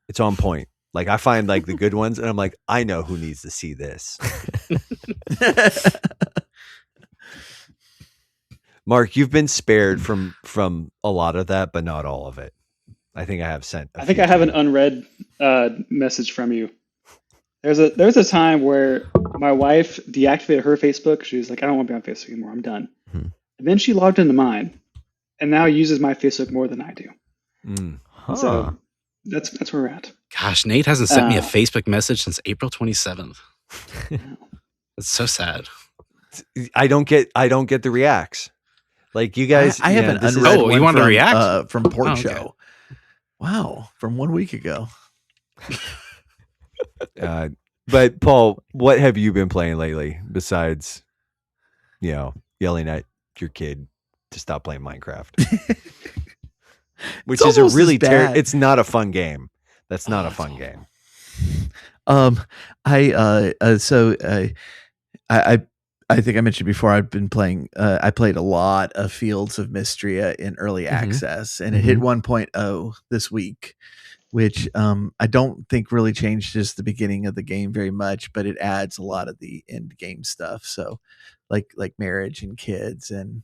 Speaker 1: it's on point. Like I find like the good ones, and I'm like, I know who needs to see this. Mark, you've been spared from a lot of that, but not all of it. I think I have sent.
Speaker 5: I think I have an unread message from you. There's a time where my wife deactivated her Facebook. She was like, I don't want to be on Facebook anymore. I'm done. And then she logged into mine, and now uses my Facebook more than I do. So that's where we're at.
Speaker 2: Gosh, Nate hasn't sent me a Facebook message since April 27th. That's so sad.
Speaker 1: I don't get the reacts. Like you guys,
Speaker 4: I have an unread
Speaker 2: Oh, you
Speaker 4: one
Speaker 2: want to
Speaker 4: from,
Speaker 2: react?
Speaker 4: from Port
Speaker 2: okay.
Speaker 4: Show. Wow, from 1 week ago.
Speaker 1: But Paul, what have you been playing lately besides, yelling at your kid to stop playing Minecraft? Which is a really it's not a fun game. That's not a fun game.
Speaker 4: I think I mentioned before I've been playing. I played a lot of Fields of Mystria in early access, and it hit 1.0 this week, which I don't think really changes the beginning of the game very much, but it adds a lot of the end game stuff. So, like marriage and kids and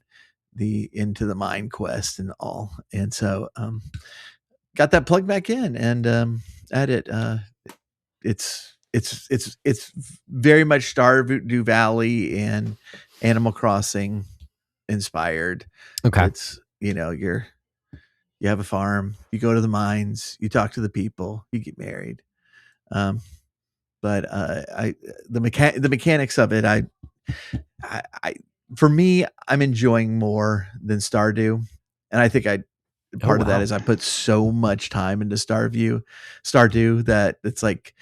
Speaker 4: the into the mine quest and all. And so, got that plugged back in, and at it, it's very much Stardew Valley and Animal Crossing inspired.
Speaker 3: Okay.
Speaker 4: It's, you have a farm, you go to the mines, you talk to the people, you get married. But the mechanics of it, I for me, I'm enjoying more than Stardew. And I think part of that is I put so much time into Stardew that it's like,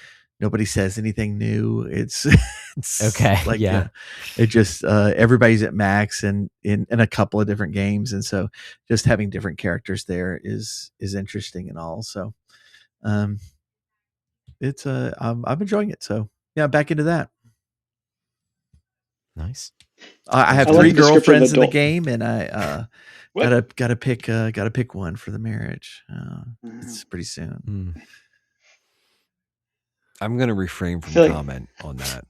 Speaker 4: nobody says anything new. It's
Speaker 3: okay.
Speaker 4: Like,
Speaker 3: yeah.
Speaker 4: It just, everybody's at max and in a couple of different games. And so just having different characters there is interesting and all. So, it's, I'm enjoying it. So yeah, back into that.
Speaker 3: Nice.
Speaker 4: I have 3 girlfriends in the game, and I, gotta pick one for the marriage. It's pretty soon.
Speaker 1: I'm going to refrain from comment on that.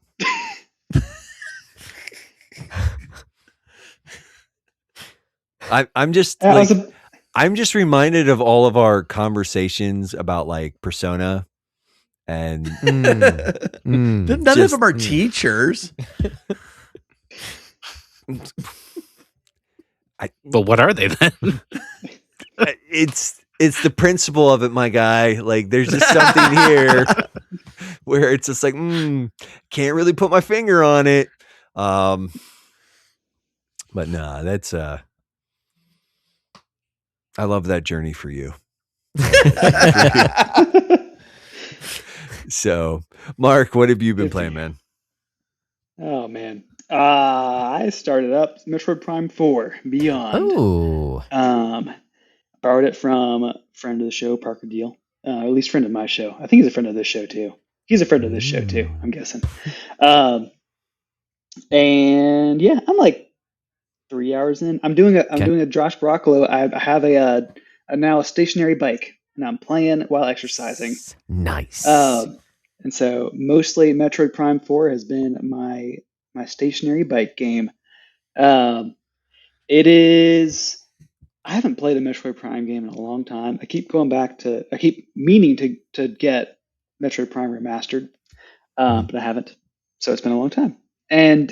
Speaker 1: I'm just I'm just reminded of all of our conversations about like Persona, and
Speaker 4: none of them are teachers.
Speaker 2: But what are they then?
Speaker 1: It's the principle of it, my guy. Like there's just something here where it's just like, can't really put my finger on it. But nah, that's I love that journey for you. So, Mark, what have you been playing, man?
Speaker 5: Oh man, I started up Metroid Prime 4 Beyond.
Speaker 3: Oh,
Speaker 5: borrowed it from a friend of the show, Parker Deal, at least friend of my show. I think he's a friend of this show too. He's a friend of this show too, I'm guessing. And yeah, I'm like 3 hours in. I'm doing a Josh Broccolo. I have a now a stationary bike, and I'm playing while exercising.
Speaker 3: Nice.
Speaker 5: And so mostly Metroid Prime 4 has been my stationary bike game. It is. I haven't played a Metroid Prime game in a long time. I keep meaning to get Metroid Prime Remastered, but I haven't. So it's been a long time. And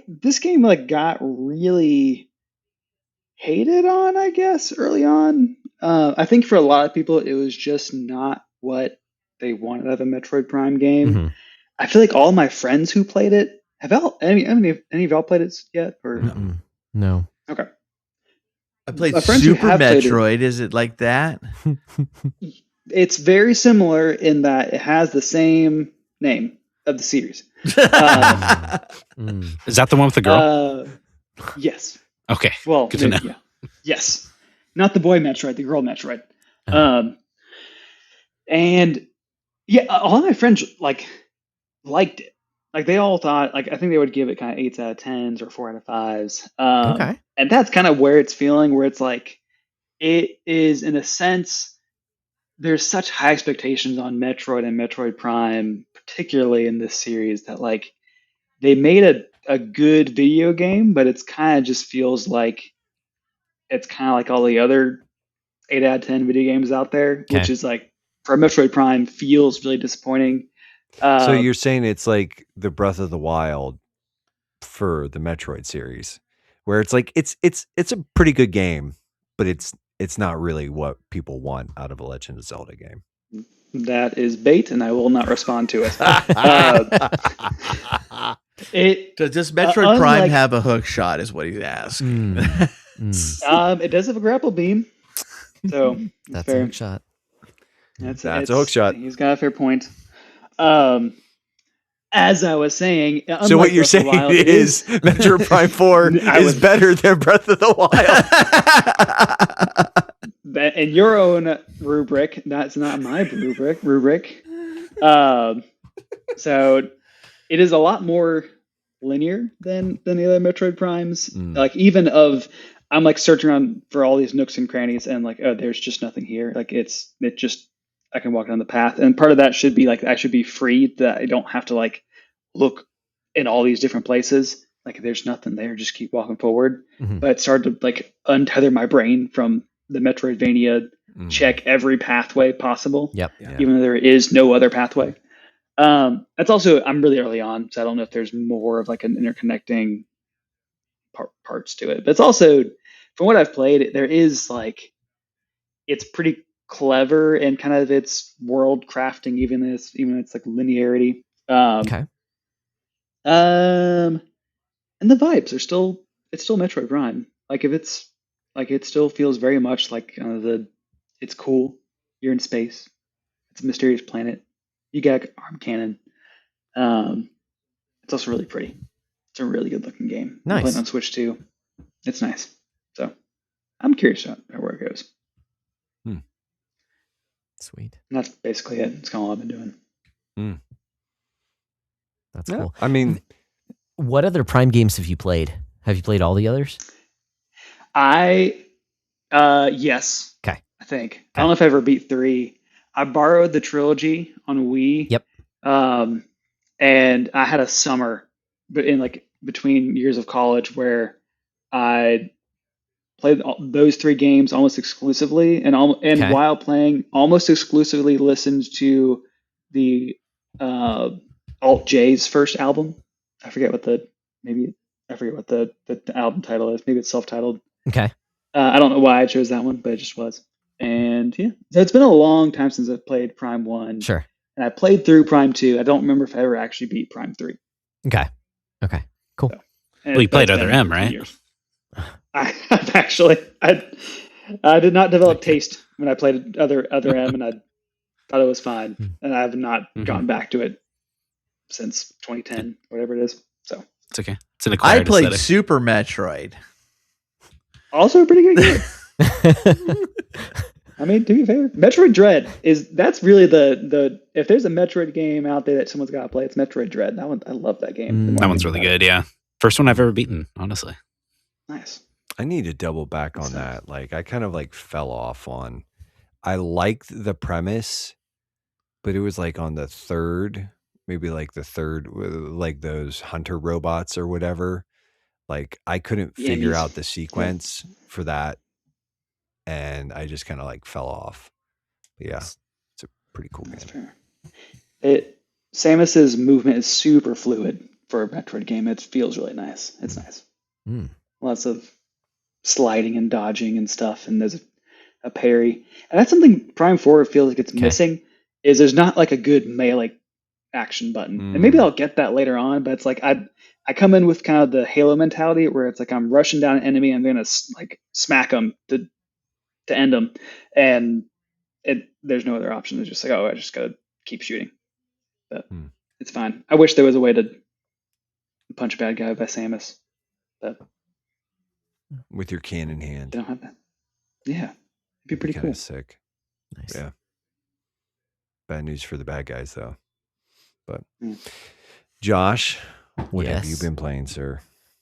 Speaker 5: this game like got really hated on, I guess, early on. I think for a lot of people, it was just not what they wanted out of a Metroid Prime game.
Speaker 3: Mm-hmm.
Speaker 5: I feel like all my friends who played it, any of y'all played it yet? Or
Speaker 3: no?
Speaker 5: Okay.
Speaker 4: I played Super Metroid. Is it like that?
Speaker 5: It's very similar in that it has the same name of the series.
Speaker 2: Is that the one with the girl?
Speaker 5: Yes.
Speaker 2: Okay.
Speaker 5: Well,
Speaker 2: good to know.
Speaker 5: Yeah. Yes. Not the boy Metroid, the girl Metroid. And yeah, all of my friends liked it. like they all thought, like I think they would give it kind of 8s out of 10s or 4 out of 5s.
Speaker 3: Okay.
Speaker 5: And that's kind of where it's feeling, where it's like it is in a sense. There's such high expectations on Metroid and Metroid Prime, particularly in this series, that like they made a good video game, but it's kind of just feels like it's kind of like all the other 8 out of 10 video games out there, which is like for Metroid Prime feels really disappointing.
Speaker 1: So you're saying it's like the Breath of the Wild for the Metroid series, where it's like it's a pretty good game, but it's not really what people want out of a Legend of Zelda game.
Speaker 5: That is bait, and I will not respond to it.
Speaker 4: Does Metroid Prime have a hook shot? Is what he's asking.
Speaker 5: It does have a grapple beam, so
Speaker 3: that's
Speaker 5: fair.
Speaker 3: a hook shot.
Speaker 5: That's
Speaker 1: a hook shot.
Speaker 5: He's got a fair point. As I was saying,
Speaker 1: so what you're saying is Metroid Prime 4 is better than Breath of the Wild.
Speaker 5: In your own rubric, that's not my rubric. So it is a lot more linear than the other Metroid Primes. Like even I'm like searching around for all these nooks and crannies, and like, oh, there's just nothing here. Like it just I can walk down the path, and part of that should be like I should be free, that I don't have to like look in all these different places. Like there's nothing there, just keep walking forward. But it started to like untether my brain from the Metroidvania check every pathway possible. Even though there is no other pathway. That's also, I'm really early on, so I don't know if there's more of like an interconnecting parts to it. But it's also, from what I've played, there is like, it's pretty clever and kind of its world crafting, even it's like linearity. And the vibes are still, it's still Metroid Prime. Like if it's like, it still feels very much like it's cool. You're in space. It's a mysterious planet. You got arm cannon. It's also really pretty. It's a really good looking game.
Speaker 3: Nice.
Speaker 5: I'm playing on Switch too. It's nice. So I'm curious about where it goes.
Speaker 3: Sweet.
Speaker 5: And that's basically it. It's kind of all I've been doing.
Speaker 3: That's cool.
Speaker 1: I mean,
Speaker 3: what other Prime games have you played? Have you played all the others?
Speaker 5: Yes.
Speaker 3: Okay.
Speaker 5: I think. I don't know if I ever beat 3. I borrowed the trilogy on Wii.
Speaker 3: Yep.
Speaker 5: And I had a summer, but in like between years of college, where I played those 3 games almost exclusively, and while playing, almost exclusively listened to the Alt J's first album. I forget what the album title is. Maybe it's self-titled.
Speaker 3: Okay.
Speaker 5: I don't know why I chose that one, but it just was. And yeah, so it's been a long time since I've played Prime 1.
Speaker 3: Sure.
Speaker 5: And I played through Prime 2. I don't remember if I ever actually beat Prime 3.
Speaker 3: Okay. Cool.
Speaker 5: So,
Speaker 2: well, you played Other M, right?
Speaker 5: I've actually, I did not develop taste when I played Other M, and I thought it was fine. And I have not gone back to it since 2010, whatever it is. So
Speaker 2: it's okay. It's an acquired
Speaker 4: I played
Speaker 2: aesthetic.
Speaker 4: Super Metroid.
Speaker 5: Also a pretty good game. I mean, to be fair, Metroid Dread that's really the if there's a Metroid game out there that someone's got to play, it's Metroid Dread. That one, I love that game.
Speaker 2: That one's really good. Yeah, first one I've ever beaten, honestly.
Speaker 5: Nice.
Speaker 1: I need to double back on that. Like I kind of like fell off on. I liked the premise, but it was like on the third, maybe like the third, like those hunter robots or whatever. Like I couldn't figure out the sequence for that. And I just kind of like fell off. But yeah, it's a pretty cool game.
Speaker 5: Samus's movement is super fluid for a Metroid game. It feels really nice. It's nice. Lots of sliding and dodging and stuff, and there's a parry. And that's something Prime 4 feels like it's missing, is there's not like a good melee action button. And maybe I'll get that later on, but it's like I come in with kind of the Halo mentality, where it's like I'm rushing down an enemy, I'm going to like smack them to end them, and there's no other option. It's just like, oh, I just gotta keep shooting. But it's fine. I wish there was a way to punch a bad guy by Samus, but
Speaker 1: with your can in hand.
Speaker 5: They don't have that. Yeah, it'd be pretty cool.
Speaker 1: Sick.
Speaker 3: Nice.
Speaker 1: Yeah. Bad news for the bad guys though. But Josh, what have you
Speaker 3: Yes.
Speaker 1: been playing, sir?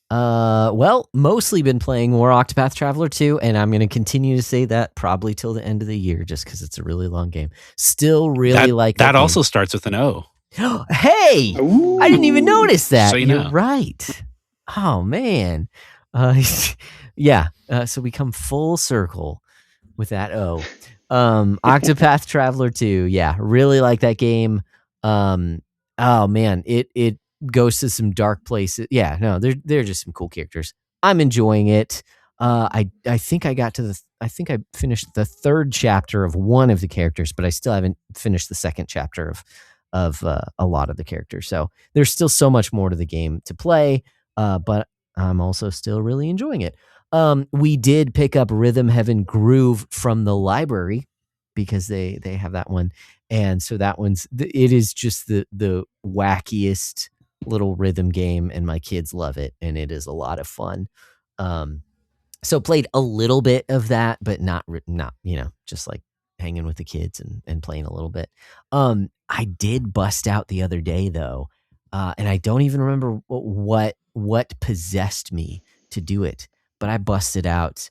Speaker 3: Well, mostly been playing more Octopath Traveler 2, and I'm going to continue to say that probably till the end of the year, just because it's a really long game. Still really like
Speaker 2: that.
Speaker 3: that game.
Speaker 2: Also starts with an O.
Speaker 3: Hey,
Speaker 5: Ooh.
Speaker 3: I didn't even notice that.
Speaker 2: So you
Speaker 3: You're
Speaker 2: know.
Speaker 3: right. Oh man, yeah. So we come full circle with that O. Octopath Traveler 2. Yeah, really like that game. Oh man, it goes to some dark places. Yeah, no, they're just some cool characters. I'm enjoying it. I think I finished the third chapter of one of the characters, but I still haven't finished the second chapter of a lot of the characters. So there's still so much more to the game to play, but I'm also still really enjoying it. We did pick up Rhythm Heaven Groove from the library because they have that one, and so that it is just the wackiest little rhythm game, and my kids love it, and it is a lot of fun. So played a little bit of that, but not just like hanging with the kids and playing a little bit. I did bust out the other day though, and I don't even remember what possessed me to do it, but I busted out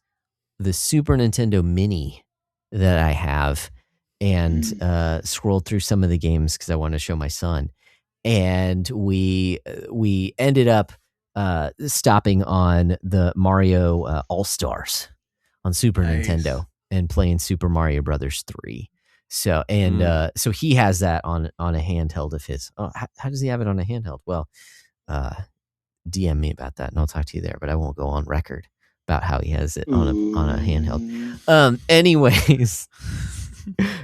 Speaker 3: the Super Nintendo Mini that I have and scrolled through some of the games because I wanted to show my son. And we ended up stopping on the Mario All-Stars on Super Nintendo and playing Super Mario Brothers 3. So so he has that on a handheld of his. Oh, how does he have it on a handheld? Well, DM me about that and I'll talk to you there, but I won't go on record about how he has it on a handheld. Anyways,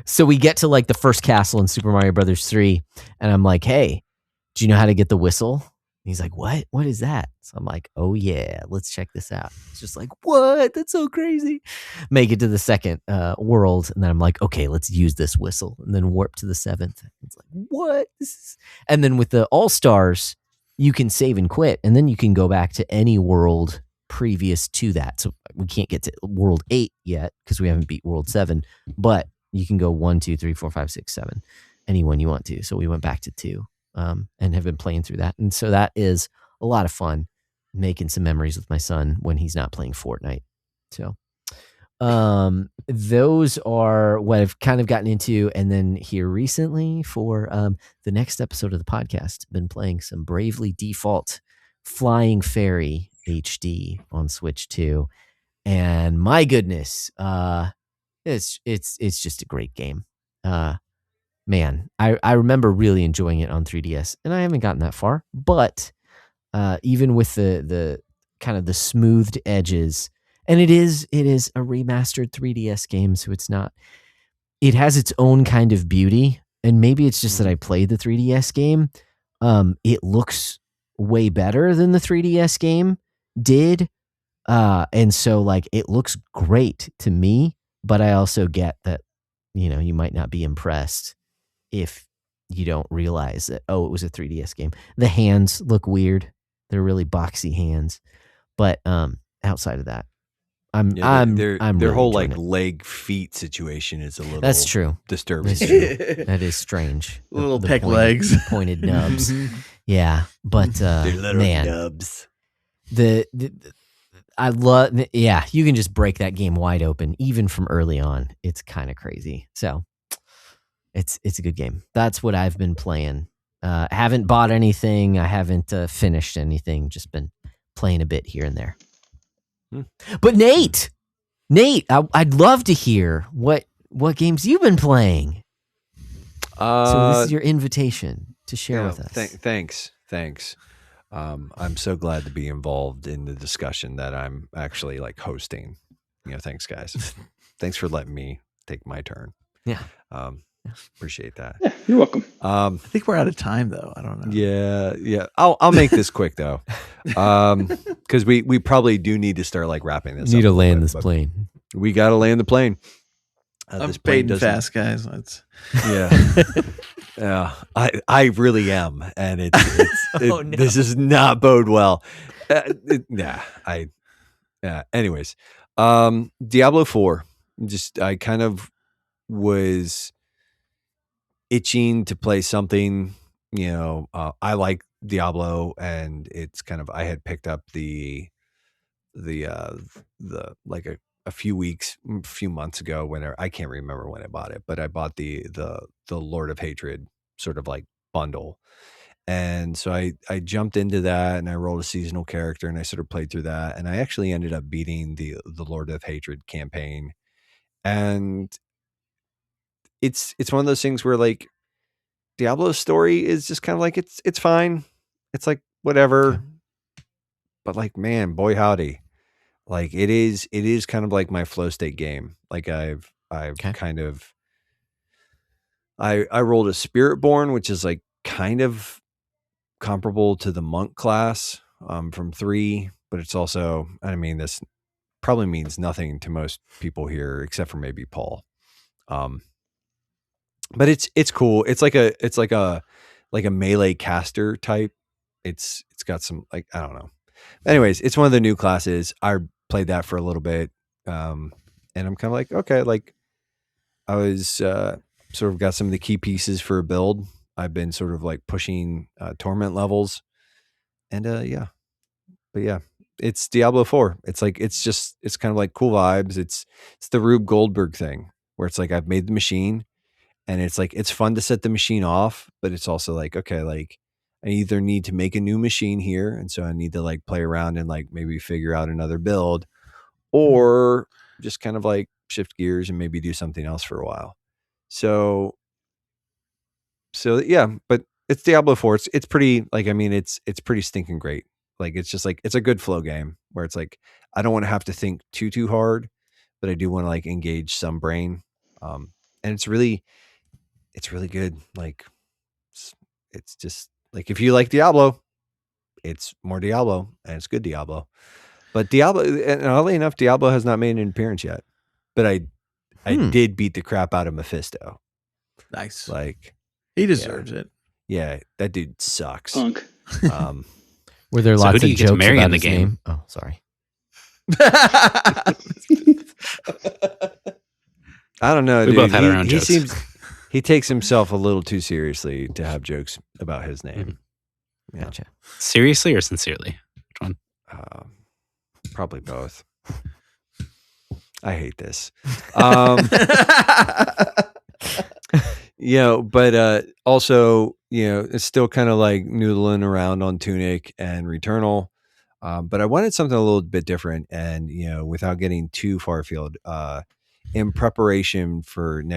Speaker 3: so we get to like the first castle in Super Mario Brothers 3, and I'm like, "Hey, do you know how to get the whistle?" And he's like, "What? What is that?" So I'm like, "Oh yeah, let's check this out." It's just like, "What? That's so crazy." Make it to the second world, and then I'm like, "Okay, let's use this whistle," and then warp to the seventh. It's like, "What?" And then with the All-Stars, you can save and quit, and then you can go back to any world previous to that. So we can't get to World 8 yet because we haven't beat World 7, but you can go 1, 2, 3, 4, 5, 6, 7, anyone you want to. So we went back to 2 and have been playing through that. And so that is a lot of fun, making some memories with my son when he's not playing Fortnite. So those are what I've kind of gotten into. And then here recently for the next episode of the podcast, been playing some Bravely Default Flying Fairy HD on Switch 2. And my goodness, it's just a great game. Man, I remember really enjoying it on 3DS, and I haven't gotten that far, but even with the kind of the smoothed edges, and it is a remastered 3DS game, so it has its own kind of beauty, and maybe it's just that I played the 3DS game. It looks way better than the 3DS game did, and so like it looks great to me, but I also get that you might not be impressed if you don't realize that, it was a 3DS game. The hands look weird. They're really boxy hands. But outside of that, I'm
Speaker 1: their
Speaker 3: really
Speaker 1: whole
Speaker 3: enjoying
Speaker 1: like
Speaker 3: it.
Speaker 1: leg feet situation is a little
Speaker 3: That's true.
Speaker 1: disturbing.
Speaker 3: That's true. That is strange.
Speaker 4: Little
Speaker 3: The
Speaker 4: peg legs.
Speaker 3: pointed nubs. Yeah, but
Speaker 1: They're little
Speaker 3: man,
Speaker 1: nubs.
Speaker 3: I love. Yeah, you can just break that game wide open even from early on. It's kind of crazy. So it's a good game. That's what I've been playing. Haven't bought anything. I haven't finished anything. Just been playing a bit here and there. But Nate, I'd love to hear what games you've been playing. So this is your invitation to share with us.
Speaker 1: Thanks. I'm so glad to be involved in the discussion that I'm actually like hosting. Thanks guys. Thanks for letting me take my turn.
Speaker 3: Yeah.
Speaker 1: Appreciate that.
Speaker 5: Yeah, you're welcome.
Speaker 4: I think we're out of time though. I don't know.
Speaker 1: Yeah. I'll make this quick though. Because we probably do need to start like wrapping this up.
Speaker 3: Need to
Speaker 1: a little
Speaker 3: land
Speaker 1: bit,
Speaker 3: this
Speaker 1: but
Speaker 3: plane.
Speaker 1: We got to land the plane.
Speaker 4: I'm
Speaker 1: This plane
Speaker 4: fading
Speaker 1: doesn't-
Speaker 4: fast, guys.
Speaker 1: Yeah. Yeah, I really am, and
Speaker 3: Oh, no.
Speaker 1: this does not bode well. Anyways, Diablo 4. I kind of was itching to play something. I like Diablo, and it's kind of I had picked up the like a few months ago, whenever I can't remember when I bought it, but I bought the Lord of Hatred sort of like bundle. And so I jumped into that, and I rolled a seasonal character, and I sort of played through that, and I actually ended up beating the Lord of Hatred campaign. And it's one of those things where like Diablo's story is just kind of like it's fine. It's like whatever.
Speaker 3: Okay.
Speaker 1: But like, man, boy howdy. Like it is kind of like my flow state game. Like I've
Speaker 3: Okay.
Speaker 1: kind of I rolled a Spiritborn, which is like kind of comparable to the monk class from 3, but it's also, I mean, this probably means nothing to most people here except for maybe Paul. But it's cool. It's like a melee caster type. It's got some like, I don't know. Anyways, it's one of the new classes. I played that for a little bit. And I'm kind of like, okay, like I was sort of got some of the key pieces for a build. I've been sort of like pushing torment levels, and yeah, but yeah, it's Diablo 4. It's like it's kind of like cool vibes. It's the Rube Goldberg thing where it's like I've made the machine, and it's like it's fun to set the machine off, but it's also like, okay, like I either need to make a new machine here, and so I need to like play around and like maybe figure out another build, or just kind of like shift gears and maybe do something else for a while. So yeah, but it's Diablo 4. It's pretty, like, I mean, it's pretty stinking great. Like it's just like it's a good flow game where it's like I don't want to have to think too hard, but I do want to like engage some brain. And it's really good. Like it's just like if you like Diablo, it's more Diablo, and it's good Diablo. But Diablo, and oddly enough, Diablo has not made an appearance yet. But I did beat the crap out of Mephisto.
Speaker 4: Nice.
Speaker 1: Like
Speaker 4: he deserves it.
Speaker 1: Yeah, that dude sucks.
Speaker 5: Punk.
Speaker 3: Were there
Speaker 2: So
Speaker 3: lots
Speaker 2: who do
Speaker 3: of
Speaker 2: you get to
Speaker 3: jokes
Speaker 2: marry
Speaker 3: about
Speaker 2: in the
Speaker 3: his
Speaker 2: game?
Speaker 3: name? Oh, sorry.
Speaker 1: I don't know.
Speaker 2: We
Speaker 1: dude.
Speaker 2: both had our own jokes.
Speaker 1: He takes himself a little too seriously to have jokes about his name. Yeah.
Speaker 3: Gotcha.
Speaker 2: Seriously or sincerely? Which one?
Speaker 1: Probably both. I hate this. But also, it's still kind of like noodling around on Tunic and Returnal. But I wanted something a little bit different, and without getting too far afield. In preparation for the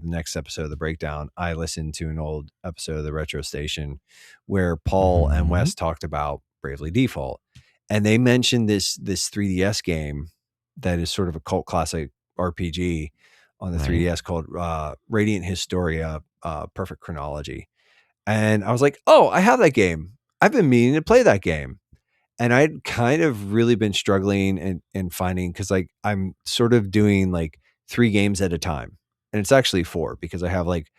Speaker 1: next episode of the breakdown, I listened to an old episode of the Retro Station where Paul and Wes talked about Bravely Default, and they mentioned this 3DS game that is sort of a cult classic RPG on the 3DS called Radiant Historia, Perfect Chronology. And I was like, oh, I have that game. I've been meaning to play that game. And I'd kind of really been struggling and finding, because like I'm sort of doing like 3 games at a time. And it's actually 4 because I have like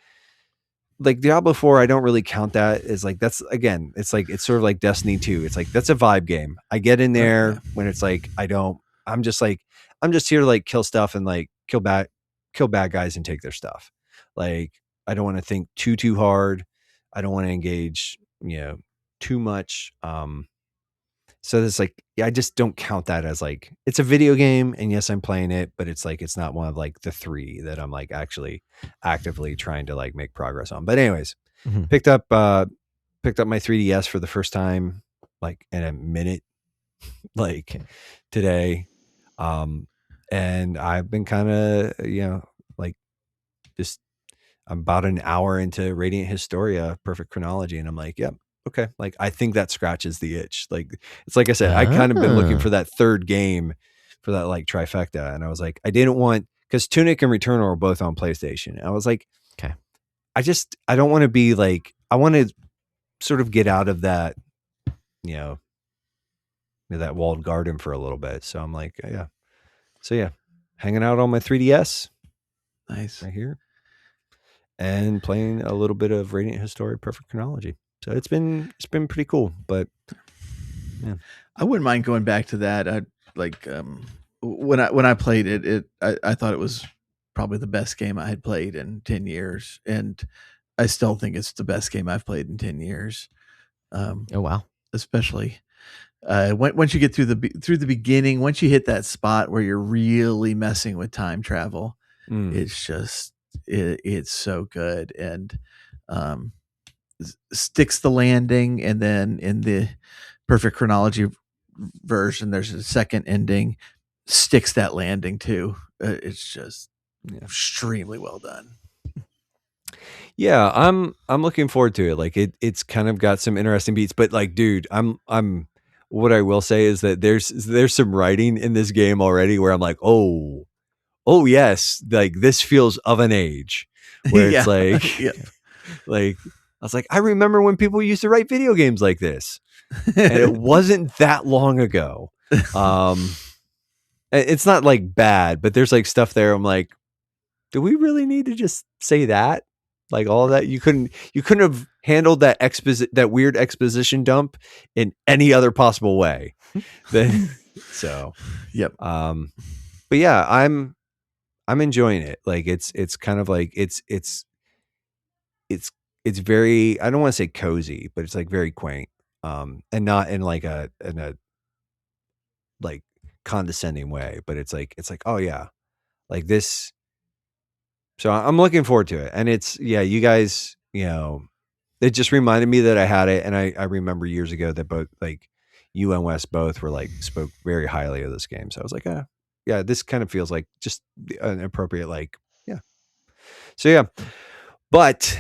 Speaker 1: Diablo 4, I don't really count that as like, that's again, it's like, it's sort of like Destiny 2. It's like, that's a vibe game. I get in there when it's like, I'm just here to like kill stuff and like kill bad guys and take their stuff. Like, I don't want to think too hard. I don't want to engage, too much. So it's like, I just don't count that as like, it's a video game, and yes, I'm playing it, but it's like, it's not one of like the 3 that I'm like actually actively trying to like make progress on. But anyways, picked up my 3DS for the first time, like in a minute, like today. And I've been kind of, like just, I'm about an hour into Radiant Historia, Perfect Chronology. And I'm like, yep. Okay. Like, I think that scratches the itch. Like, it's like I said, I kind of been looking for that third game for that like trifecta. And I was like, I didn't want, because Tunic and Returnal are both on PlayStation. And I was like,
Speaker 3: okay,
Speaker 1: I don't want to be like, I want to sort of get out of that, that walled garden for a little bit. So I'm like, yeah. So yeah, hanging out on my 3DS.
Speaker 4: Nice.
Speaker 1: Right here. And playing a little bit of Radiant Historia, Perfect Chronology. So it's been pretty cool, but yeah,
Speaker 4: I wouldn't mind going back to that. When I played it, I thought it was probably the best game I had played in 10 years, and I still think it's the best game I've played in 10 years.
Speaker 3: Oh wow!
Speaker 4: Especially once you get through the beginning, once you hit that spot where you're really messing with time travel, it's just it's so good, and sticks the landing, and then in the perfect chronology version, there's a second ending, sticks that landing too. It's just extremely well done.
Speaker 1: Yeah, I'm looking forward to it. Like it's kind of got some interesting beats, but like, dude, I'm what I will say is that there's some writing in this game already where I'm like, oh yes, like this feels of an age where it's like,
Speaker 4: yep.
Speaker 1: Like I was like, I remember when people used to write video games like this, and it wasn't that long ago. It's not like bad, but there's like stuff there. I'm like, do we really need to just say that? Like all that you couldn't have handled that that weird exposition dump in any other possible way. So,
Speaker 4: yep.
Speaker 1: But yeah, I'm enjoying it. Like it's kind of like it's very, I don't want to say cozy, but it's like very quaint. And not in like a like condescending way, but it's like, oh yeah, like this. So I'm looking forward to it. And it's, you guys, it just reminded me that I had it. And I remember years ago that both like you and Wes both were like, spoke very highly of this game. So I was like, yeah, this kind of feels like just an appropriate, like, yeah. So yeah, but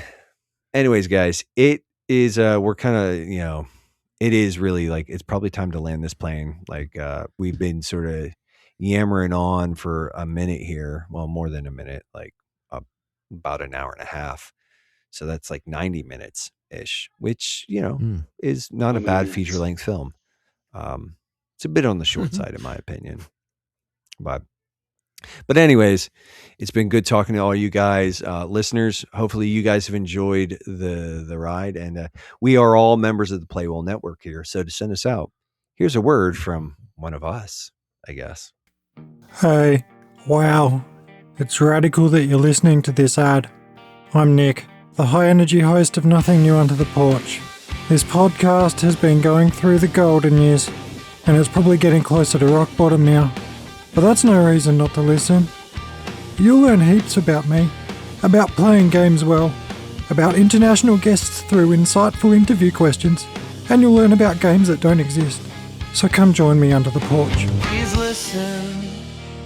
Speaker 1: anyways, guys, it is, we're kind of, it is really like, it's probably time to land this plane. Like, we've been sort of yammering on for a minute here. Well, more than a minute, like, about an hour and a half. So that's like 90 minutes ish, which, is not a bad feature length film. It's a bit on the short side, in my opinion. But anyways, it's been good talking to all you guys, listeners. Hopefully you guys have enjoyed the ride, and we are all members of the Playwell Network here. So to send us out, here's a word from one of us, I guess.
Speaker 6: Hey, wow. It's radical that you're listening to this ad. I'm Nick, the high-energy host of Nothing New Under the Porch. This podcast has been going through the golden years, and it's probably getting closer to rock bottom now. But that's no reason not to listen. You'll learn heaps about me, about playing games well, about international guests through insightful interview questions, and you'll learn about games that don't exist. So come join me under the porch.
Speaker 7: Please listen,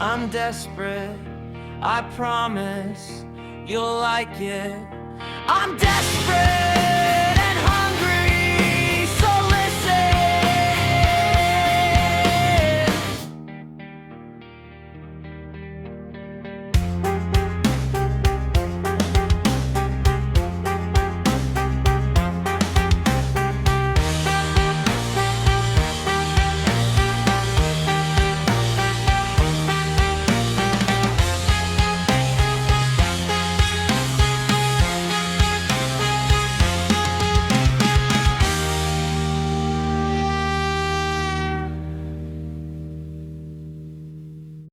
Speaker 7: I'm desperate. I promise you'll like it. I'm desperate.